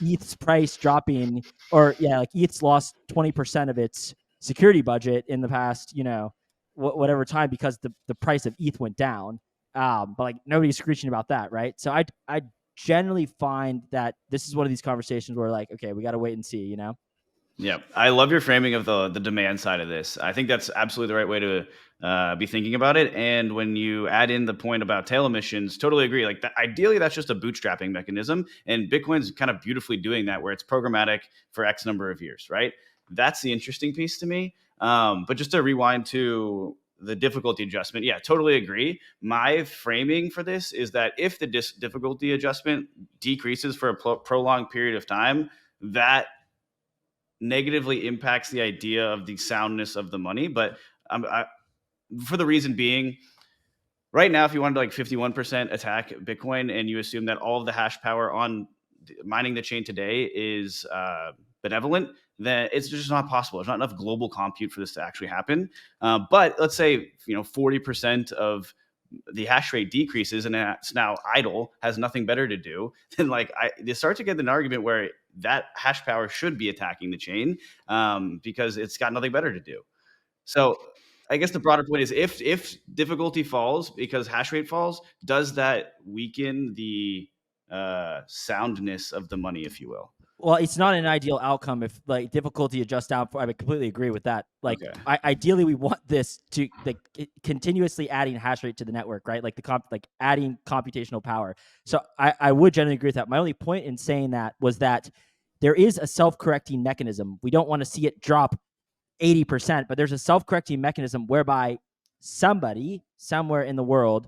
ETH's price dropping, or like ETH's lost 20% of its security budget in the past, whatever time, because the price of ETH went down. But like nobody's screeching about that, right? So I generally find that this is one of these conversations where like, okay, we got to wait and see, Yeah, I love your framing of the demand side of this. I think that's absolutely the right way to be thinking about it. And when you add in the point about tail emissions, totally agree. Like ideally, that's just a bootstrapping mechanism, and Bitcoin's kind of beautifully doing that, where it's programmatic for X number of years, right? That's the interesting piece to me. But just to rewind to the difficulty adjustment, yeah, totally agree. My framing for this is that if the difficulty adjustment decreases for a prolonged period of time, that negatively impacts the idea of the soundness of the money. But for the reason being, right now, if you wanted to like 51% attack Bitcoin and you assume that all of the hash power on mining the chain today is benevolent, then it's just not possible. There's not enough global compute for this to actually happen. But let's say 40% of the hash rate decreases and it's now idle, has nothing better to do, then like they start to get an argument where that hash power should be attacking the chain because it's got nothing better to do. So I guess the broader point is if difficulty falls because hash rate falls, does that weaken the soundness of the money, if you will? Well, it's not an ideal outcome if like difficulty adjusts down. I would completely agree with that. Like, ideally, we want this to like continuously adding hash rate to the network, right? Like adding computational power. So I would generally agree with that. My only point in saying that was that there is a self-correcting mechanism. We don't want to see it drop 80%, but there's a self-correcting mechanism whereby somebody somewhere in the world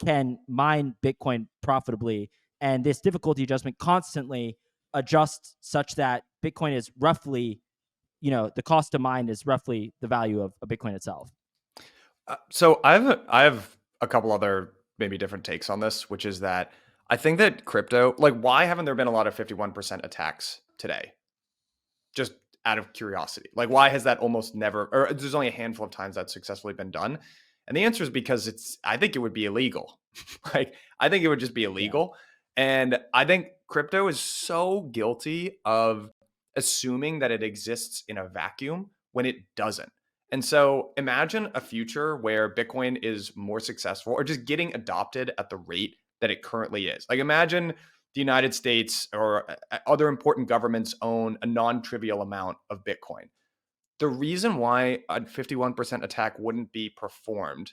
can mine Bitcoin profitably, and this difficulty adjustment constantly adjust such that Bitcoin is roughly, the cost to mine is roughly the value of a Bitcoin itself. So I have a couple other maybe different takes on this, which is that I think that crypto, like, why haven't there been a lot of 51% attacks today? Just out of curiosity. Like, why has that almost never, or there's only a handful of times that's successfully been done? And the answer is because I think it would be illegal. Like, I think it would just be illegal. Yeah. And I think crypto is so guilty of assuming that it exists in a vacuum when it doesn't. And so imagine a future where Bitcoin is more successful or just getting adopted at the rate that it currently is. Like, imagine the United States or other important governments own a non-trivial amount of Bitcoin. The reason why a 51% attack wouldn't be performed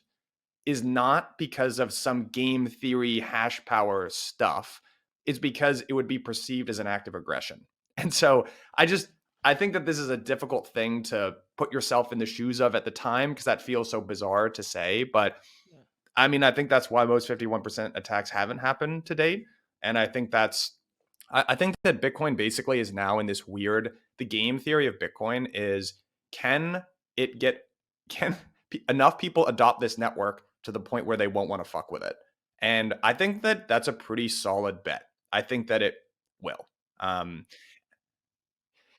is not because of some game theory hash power stuff. It's because it would be perceived as an act of aggression. And so I think that this is a difficult thing to put yourself in the shoes of at the time, because that feels so bizarre to say. But I mean, I think that's why most 51% attacks haven't happened to date. And I think I think that Bitcoin basically is now in this weird, the game theory of Bitcoin is, can enough people adopt this network to the point where they won't want to fuck with it? And I think that that's a pretty solid bet. I think that it will. And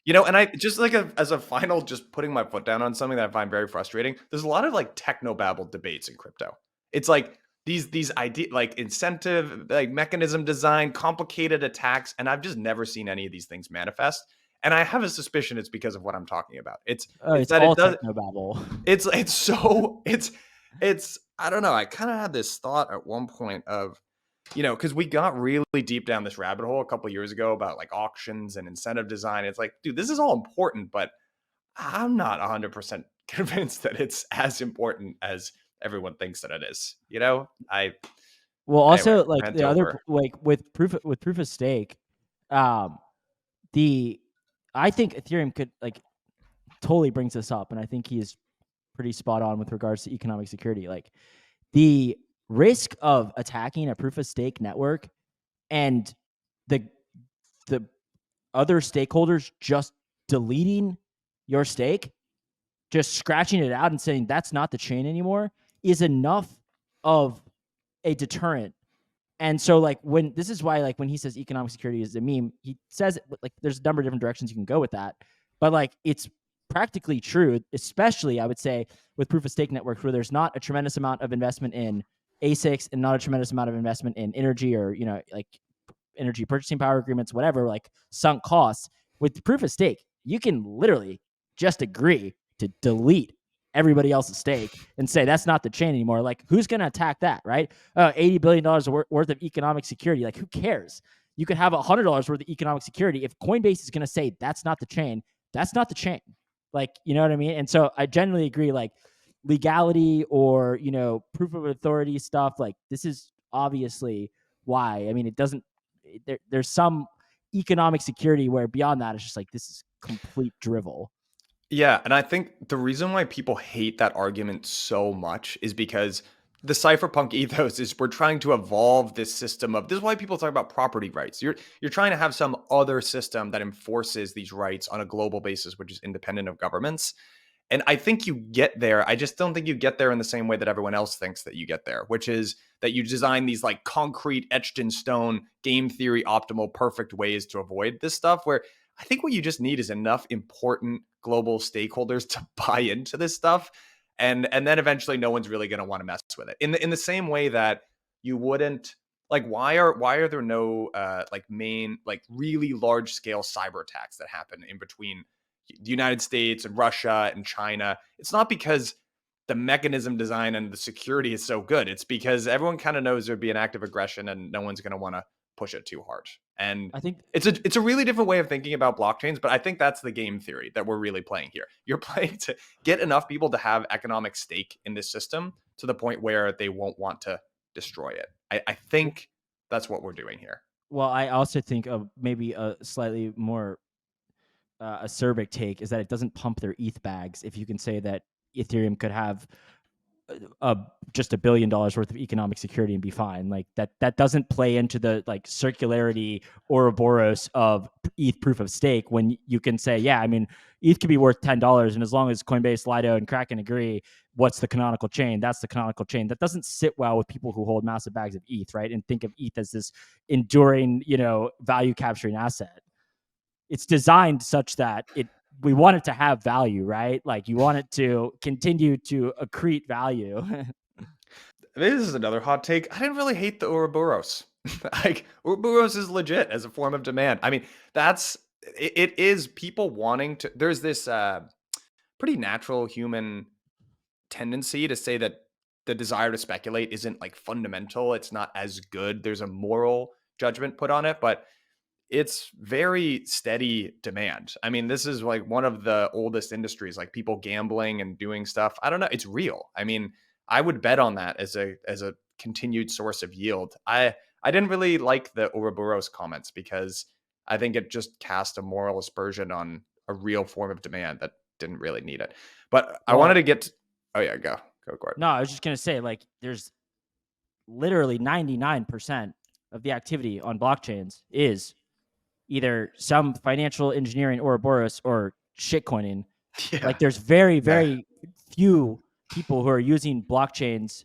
I just like as a final, just putting my foot down on something that I find very frustrating. There's a lot of like technobabble debates in crypto. It's like these idea, like incentive, like mechanism design, complicated attacks, and I've just never seen any of these things manifest. And I have a suspicion it's because of what I'm talking about. It's that all it does technobabble. It's I don't know. I kind of had this thought at one point of, because we got really deep down this rabbit hole a couple of years ago about like auctions and incentive design. It's like, dude, this is all important, but I'm not 100% convinced that it's as important as everyone thinks that it is. Also, anyway, like the other, like with proof of stake, I think Ethereum could like totally brings this up, and I think he's pretty spot on with regards to economic security. Like the risk of attacking a proof of stake network and the other stakeholders just deleting your stake, just scratching it out and saying that's not the chain anymore, is enough of a deterrent. And so like this is why like when he says economic security is a meme, he says it, like there's a number of different directions you can go with that, but like it's practically true, especially I would say with proof of stake networks where there's not a tremendous amount of investment in ASICs and not a tremendous amount of investment in energy or, like energy purchasing power agreements, whatever, like sunk costs. With proof of stake, you can literally just agree to delete everybody else's stake and say that's not the chain anymore. Like, who's going to attack that, right? $80 billion worth of economic security. Like, who cares? You could have $100 worth of economic security. If Coinbase is going to say that's not the chain, that's not the chain. Like, you know what I mean? And so I generally agree, like, legality or, proof of authority stuff, like, this is obviously why. I mean, it doesn't, there's some economic security where beyond that, it's just like, this is complete drivel. Yeah, and I think the reason why people hate that argument so much is because the cypherpunk ethos is we're trying to evolve this system of this is why people talk about property rights. You're trying to have some other system that enforces these rights on a global basis, which is independent of governments. And I think you get there. I just don't think you get there in the same way that everyone else thinks that you get there, which is that you design these like concrete, etched in stone, game theory, optimal, perfect ways to avoid this stuff. Where I think what you just need is enough important global stakeholders to buy into this stuff. And then eventually no one's really going to want to mess with it. In the same way that you wouldn't, like, why are there no like main, like really large scale cyber attacks that happen in between the United States and Russia and China? It's not because the mechanism design and the security is so good. It's because everyone kind of knows there'd be an act of aggression and no one's going to want to push it too hard. And I think it's a really different way of thinking about blockchains, but I think that's the game theory that we're really playing here. You're playing to get enough people to have economic stake in this system to the point where they won't want to destroy it. I think that's what we're doing here. Well, I also think of maybe a slightly more acerbic take is that it doesn't pump their ETH bags. If you can say that Ethereum could have just $1 billion worth of economic security and be fine, like that doesn't play into the like circularity Ouroboros of ETH proof of stake. When you can say, yeah, I mean, ETH could be worth $10, and as long as Coinbase, Lido, and Kraken agree, what's the canonical chain? That's the canonical chain. That doesn't sit well with people who hold massive bags of ETH, right? And think of ETH as this enduring, value capturing asset. It's designed such that we want it to have value, right? Like, you want it to continue to accrete value. This is another hot take. I didn't really hate the Ouroboros. Like, Ouroboros is legit as a form of demand. I mean, it is people wanting to. There's this pretty natural human tendency to say that the desire to speculate isn't like fundamental. It's not as good. There's a moral judgment put on it, but it's very steady demand. I mean, this is like one of the oldest industries, like people gambling and doing stuff. I don't know. It's real. I mean, I would bet on that as a continued source of yield. I didn't really like the Ouroboros comments because I think it just cast a moral aspersion on a real form of demand that didn't really need it. But I wanted to get to, oh yeah, go Gwart. No, I was just going to say, like, there's literally 99% of the activity on blockchains is either some financial engineering Ouroboros or shitcoining. Yeah. Like, there's very, very few people who are using blockchains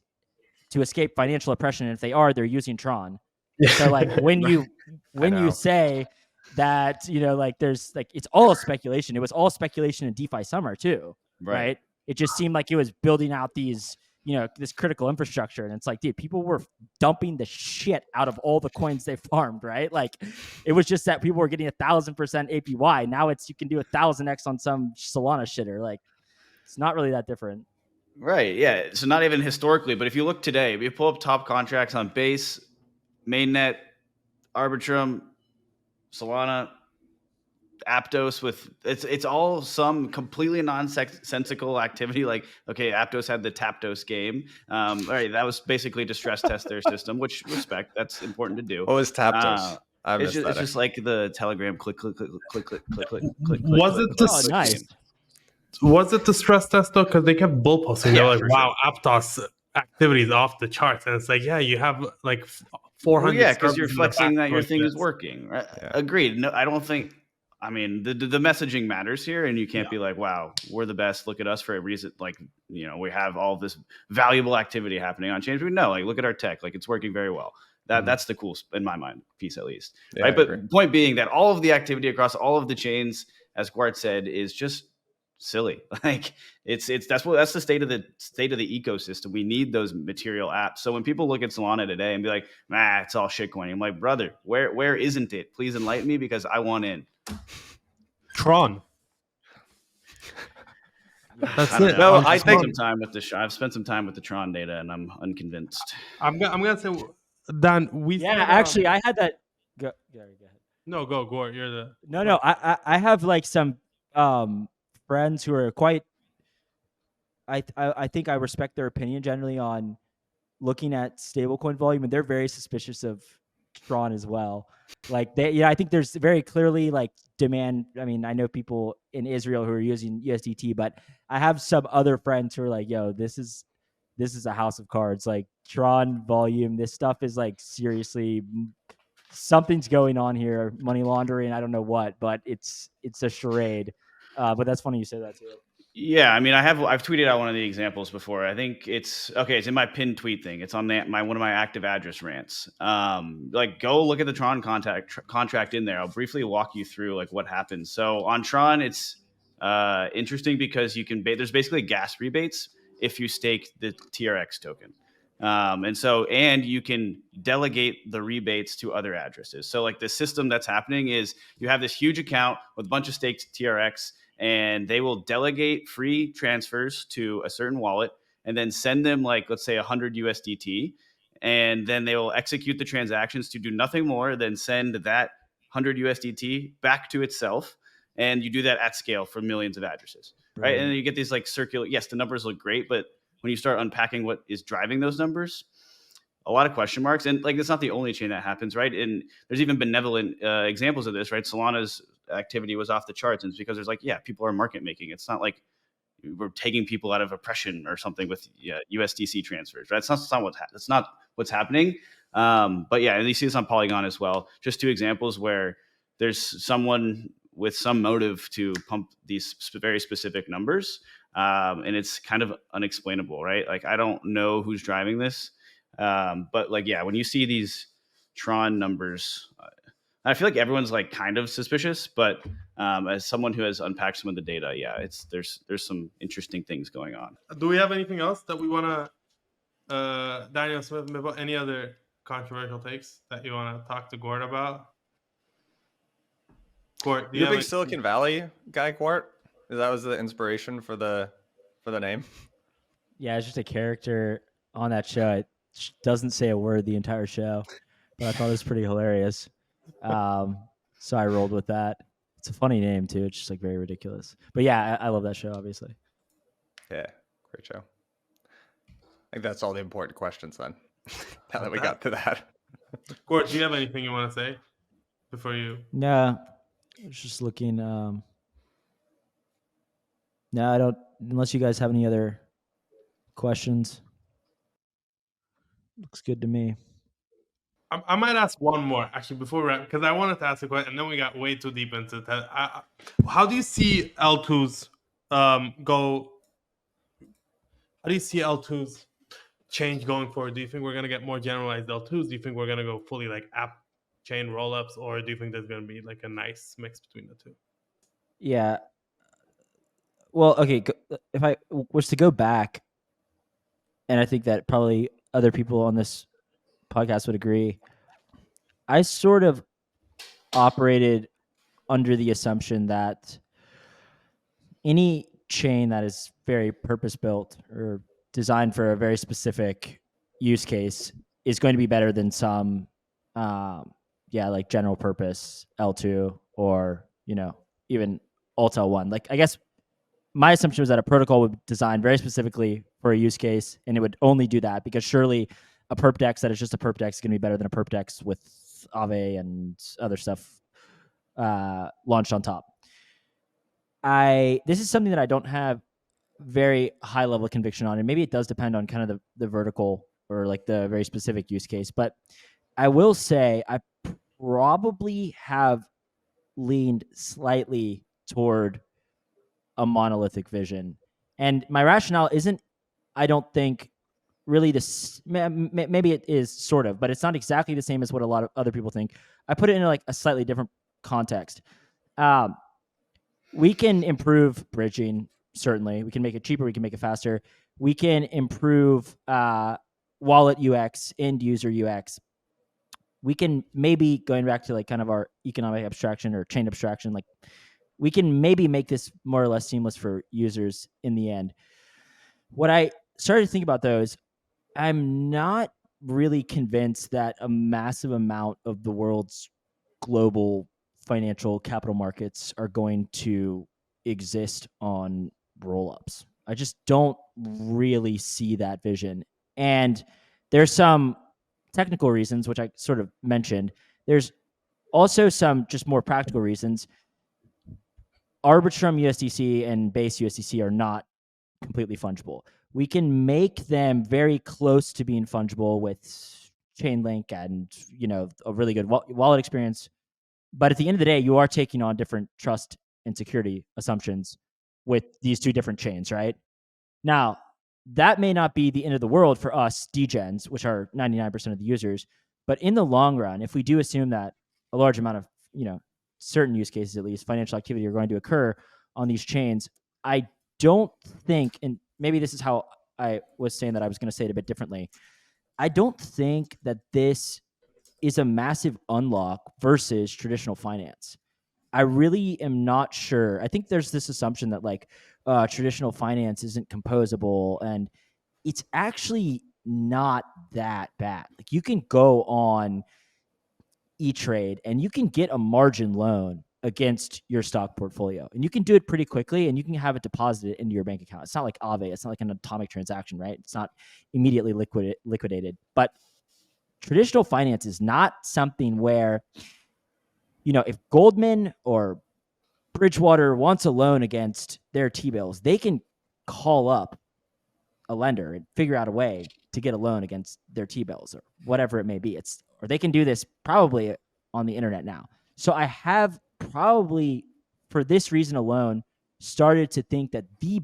to escape financial oppression. And if they are, they're using Tron. So like when you say that, like there's like, it's all speculation. It was all speculation in DeFi summer too, right? It just seemed like it was building out these, this critical infrastructure. And it's like, dude, people were dumping the shit out of all the coins they farmed, right? Like, it was just that people were getting 1,000% APY. Now you can do 1,000x on some Solana shitter. Like, it's not really that different. Right. Yeah. So not even historically, but if you look today, if you pull up top contracts on Base, Mainnet, Arbitrum, Solana, Aptos, with it's all some completely nonsensical activity. Like, okay, Aptos had the Taptos game. All right, that was basically to stress test their system, which respect, that's important to do. What was Taptos? It's just like the Telegram click. Was it the nice? Was it the stress test though? Because they kept bull posting. They're like, "Wow, Aptos activity is off the charts," and it's like, "Yeah, you have like 400." Well, yeah, because you're flexing that your thing is working. Right? Yeah. Agreed. No, I don't think. I mean, the messaging matters here, and you can't be like, "Wow, we're the best. Look at us for a reason." Like, we have all this valuable activity happening on chain. No, like, look at our tech. Like, it's working very well. That's the cool, in my mind, piece at least. Yeah, right. But point being that all of the activity across all of the chains, as Gwart said, is just silly. Like that's the state of the ecosystem. We need those material apps. So when people look at Solana today and be like, it's all shitcoin, I'm like, brother, where isn't it? Please enlighten me, because I want in. Tron. That's it. No, I've I spent think- some time with I've spent some time with the Tron data, and I'm unconvinced. I'm gonna say, Dan, actually, I had that. Go ahead. No, go Gwart. You're the No. I have like some friends who are quite. I think I respect their opinion generally on looking at stablecoin volume, and they're very suspicious of Tron as well. Like I think there's very clearly like demand. I mean, I know people in Israel who are using USDT, but I have some other friends who are like, yo, this is a house of cards. Like Tron volume, this stuff is like seriously something's going on here, money laundering. I don't know what, but it's a charade. But that's funny you say that too. Yeah, I mean, I've tweeted out one of the examples before. I think it's in my pinned tweet thing. It's on one of my active address rants. Like go look at the Tron contract in there. I'll briefly walk you through like what happens. So on Tron, it's interesting because there's basically gas rebates if you stake the TRX token. And you can delegate the rebates to other addresses. So like the system that's happening is you have this huge account with a bunch of staked TRX, and they will delegate free transfers to a certain wallet and then send them like, let's say 100 USDT. And then they will execute the transactions to do nothing more than send that 100 USDT back to itself. And you do that at scale for millions of addresses, right? And then you get these like circular, yes, the numbers look great, but when you start unpacking what is driving those numbers, a lot of question marks. And like, it's not the only chain that happens, right? And there's even benevolent examples of this, right? Solana's activity was off the charts, and it's because there's like, people are market making. It's not like we're taking people out of oppression or something with USDC transfers, right? That's not what's happening. But yeah, and you see this on Polygon as well. Just two examples where there's someone with some motive to pump these very specific numbers. And it's kind of unexplainable, right? Like, I don't know who's driving this. But like, when you see these Tron numbers, I feel like everyone's like kind of suspicious, but as someone who has unpacked some of the data, there's some interesting things going on. Do we have anything else that we want to, Daniel Smith, any other controversial takes that you want to talk to Gwart about? Gwart, you a big Silicon Valley guy, Gwart? That was the inspiration for the name. Yeah, it's just a character on that show. It doesn't say a word the entire show, but I thought it was pretty hilarious. So I rolled with that. It's a funny name too. It's just like very ridiculous. But yeah, I love that show, obviously. Yeah, great show. I think that's all the important questions then. Now that we got to that. Gwart, do you have anything you want to say before you? No, I was just looking. No, I don't. Unless you guys have any other questions. Looks good to me. I might ask one more actually before we because I wanted to ask a question, and then we got way too deep into that. How do you see L2s go? How do you see L2s change going forward? Do you think we're going to get more generalized L2s? Do you think we're going to go fully like app chain rollups, or do you think there's going to be like a nice mix between the two? Yeah. Well, okay. If I was to go back, and I think that probably other people on this podcast would agree, I sort of operated under the assumption that any chain that is very purpose-built or designed for a very specific use case is going to be better than some, like general purpose L2 or, even Alt L1. Like, I guess my assumption was that a protocol would be designed very specifically for a use case, and it would only do that because surely a perp dex that is just a perp dex is going to be better than a perp dex with Aave and other stuff launched on top. This is something that I don't have very high level conviction on, and maybe it does depend on kind of the vertical or like the very specific use case. But I will say I probably have leaned slightly toward a monolithic vision, and my rationale isn't, I don't think, really this. Maybe it is sort of, but it's not exactly the same as what a lot of other people think. I put it in like a slightly different context. we can improve bridging. Certainly, we can make it cheaper. We can make it faster. We can improve wallet UX, end user UX. We can maybe, going back to like kind of our economic abstraction or chain abstraction, like we can maybe make this more or less seamless for users in the end. What I started to think about though is I'm not really convinced that a massive amount of the world's global financial capital markets are going to exist on roll-ups. I just don't really see that vision. And there's some technical reasons, which I sort of mentioned. There's also some just more practical reasons. Arbitrum USDC and base USDC are not completely fungible. We can make them very close to being fungible with Chainlink and a really good wallet experience. But at the end of the day, you are taking on different trust and security assumptions with these two different chains, right? Now, that may not be the end of the world for us degens, which are 99% of the users. But in the long run, if we do assume that a large amount of, certain use cases, at least financial activity, are going to occur on these chains, I don't think, and maybe this is how I was saying that I was going to say it a bit differently. I don't think that this is a massive unlock versus traditional finance. I really am not sure. I think there's this assumption that like traditional finance isn't composable, and it's actually not that bad. Like you can go on E-Trade and you can get a margin loan against your stock portfolio, and you can do it pretty quickly, and you can have it deposited into your bank account. It's not like Aave. It's not like an atomic transaction, right? It's not immediately liquidated. But traditional finance is not something where, if Goldman or Bridgewater wants a loan against their T-bills, they can call up a lender and figure out a way to get a loan against their T-bills or whatever it may be. Or they can do this probably on the internet now. So I have probably, for this reason alone, started to think that the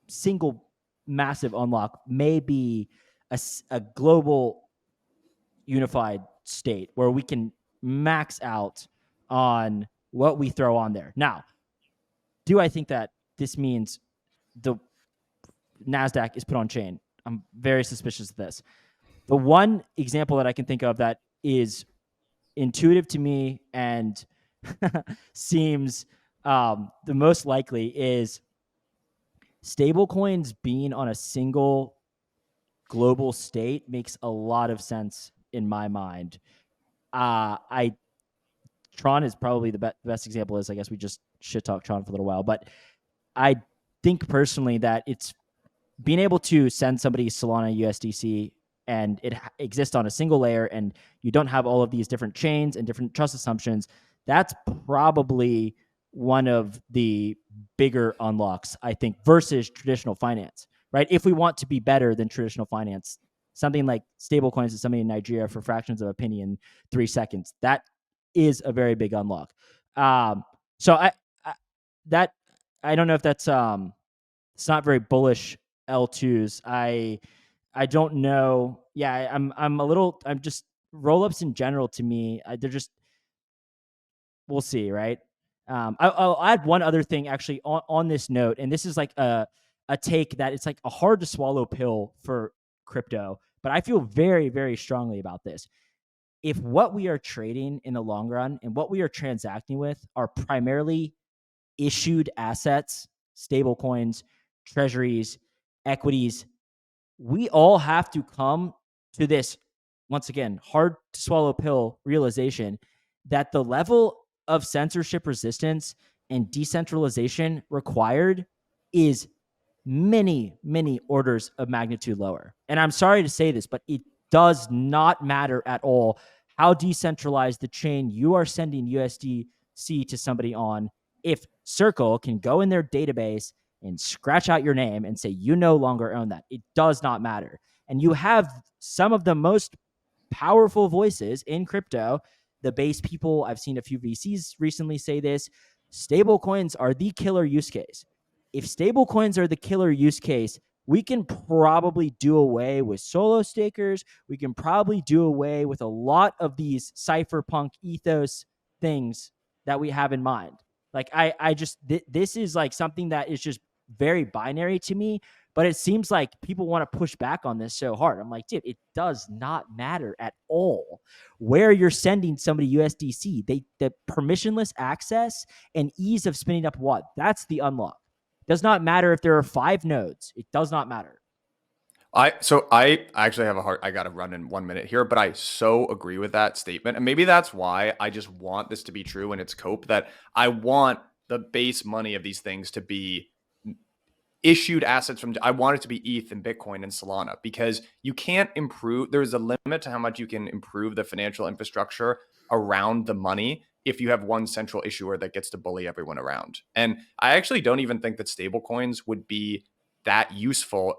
single massive unlock may be a global unified state where we can max out on what we throw on there. Now, do I think that this means the NASDAQ is put on chain? I'm very suspicious of this. The one example that I can think of that is intuitive to me and seems the most likely is stablecoins being on a single global state makes a lot of sense in my mind. Tron is probably the best example. Is I guess we just shit talk Tron for a little while, but I think personally that it's being able to send somebody Solana USDC and it exists on a single layer, and you don't have all of these different chains and different trust assumptions. That's probably one of the bigger unlocks, I think, versus traditional finance, right? If we want to be better than traditional finance, something like stablecoins is something in Nigeria for fractions of a penny in 3 seconds. That is a very big unlock. So I don't know if that's it's not very bullish L2s. I don't know. Yeah, I'm just roll-ups in general to me. They're just, we'll see, right? I'll add one other thing actually on this note, and this is like a take that it's like a hard to swallow pill for crypto, but I feel very, very strongly about this. If what we are trading in the long run and what we are transacting with are primarily issued assets, stable coins, treasuries, equities, we all have to come to this, once again, hard to swallow pill realization that the level of censorship resistance and decentralization required is many, many orders of magnitude lower. And I'm sorry to say this, but it does not matter at all how decentralized the chain you are sending USDC to somebody on. If Circle can go in their database and scratch out your name and say you no longer own that, it does not matter. And you have some of the most powerful voices in crypto, the base people. I've seen a few VCs recently say this. Stable coins are the killer use case. If stable coins are the killer use case, we can probably do away with solo stakers. We can probably do away with a lot of these cypherpunk ethos things that we have in mind. Like I just this is like something that is just very binary to me, but it seems like people want to push back on this so hard. I'm like, dude, it does not matter at all where you're sending somebody USDC. The permissionless access and ease of spinning up what? That's the unlock. Does not matter if there are 5 nodes. It does not matter. I actually have I got to run in 1 minute here, but I so agree with that statement. And maybe that's why I just want this to be true in its scope, that I want the base money of these things to be issued assets from, I want it to be ETH and Bitcoin and Solana, because you can't improve. There's a limit to how much you can improve the financial infrastructure around the money if you have one central issuer that gets to bully everyone around. And I actually don't even think that stablecoins would be that useful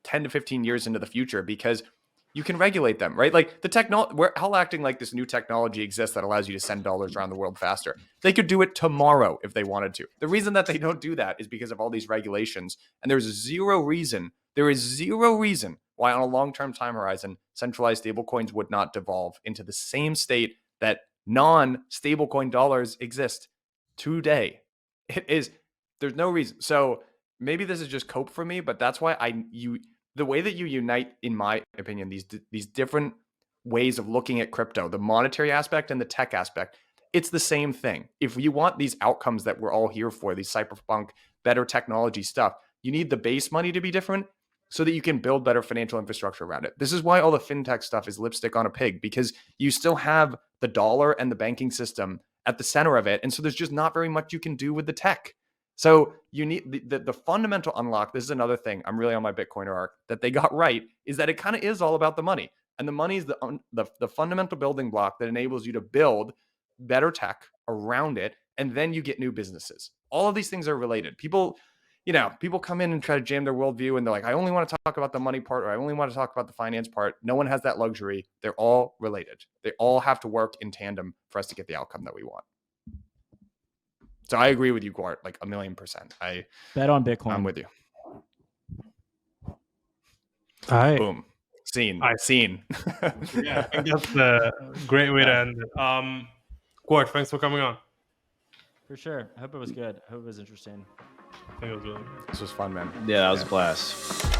10 to 15 years into the future, because you can regulate them, right? Like the technology, we're all acting like this new technology exists that allows you to send dollars around the world faster. They could do it tomorrow if they wanted to. The reason that they don't do that is because of all these regulations. And there is zero reason why on a long-term time horizon, centralized stablecoins would not devolve into the same state that non-stablecoin dollars exist today. There's no reason. So maybe this is just cope for me, but that's why the way that you unite, in my opinion, these different ways of looking at crypto, the monetary aspect and the tech aspect, it's the same thing. If you want these outcomes that we're all here for, these cyberpunk, better technology stuff, you need the base money to be different so that you can build better financial infrastructure around it. This is why all the fintech stuff is lipstick on a pig, because you still have the dollar and the banking system at the center of it. And so there's just not very much you can do with the tech. So you need the fundamental unlock. This is another thing I'm really on my Bitcoiner arc that they got right, is that it kind of is all about the money. And the money is the fundamental building block that enables you to build better tech around it. And then you get new businesses. All of these things are related. People come in and try to jam their worldview, and they're like, I only want to talk about the money part, or I only want to talk about the finance part. No one has that luxury. They're all related. They all have to work in tandem for us to get the outcome that we want. So I agree with you, Gwart, like 1,000,000%. I bet on Bitcoin. I'm with you. All right. Boom. Scene. Yeah, I think that's a great way to end it. Gwart, thanks for coming on. For sure. I hope it was good. I hope it was interesting. I think it was really good. This was fun, man. Yeah, that was a blast.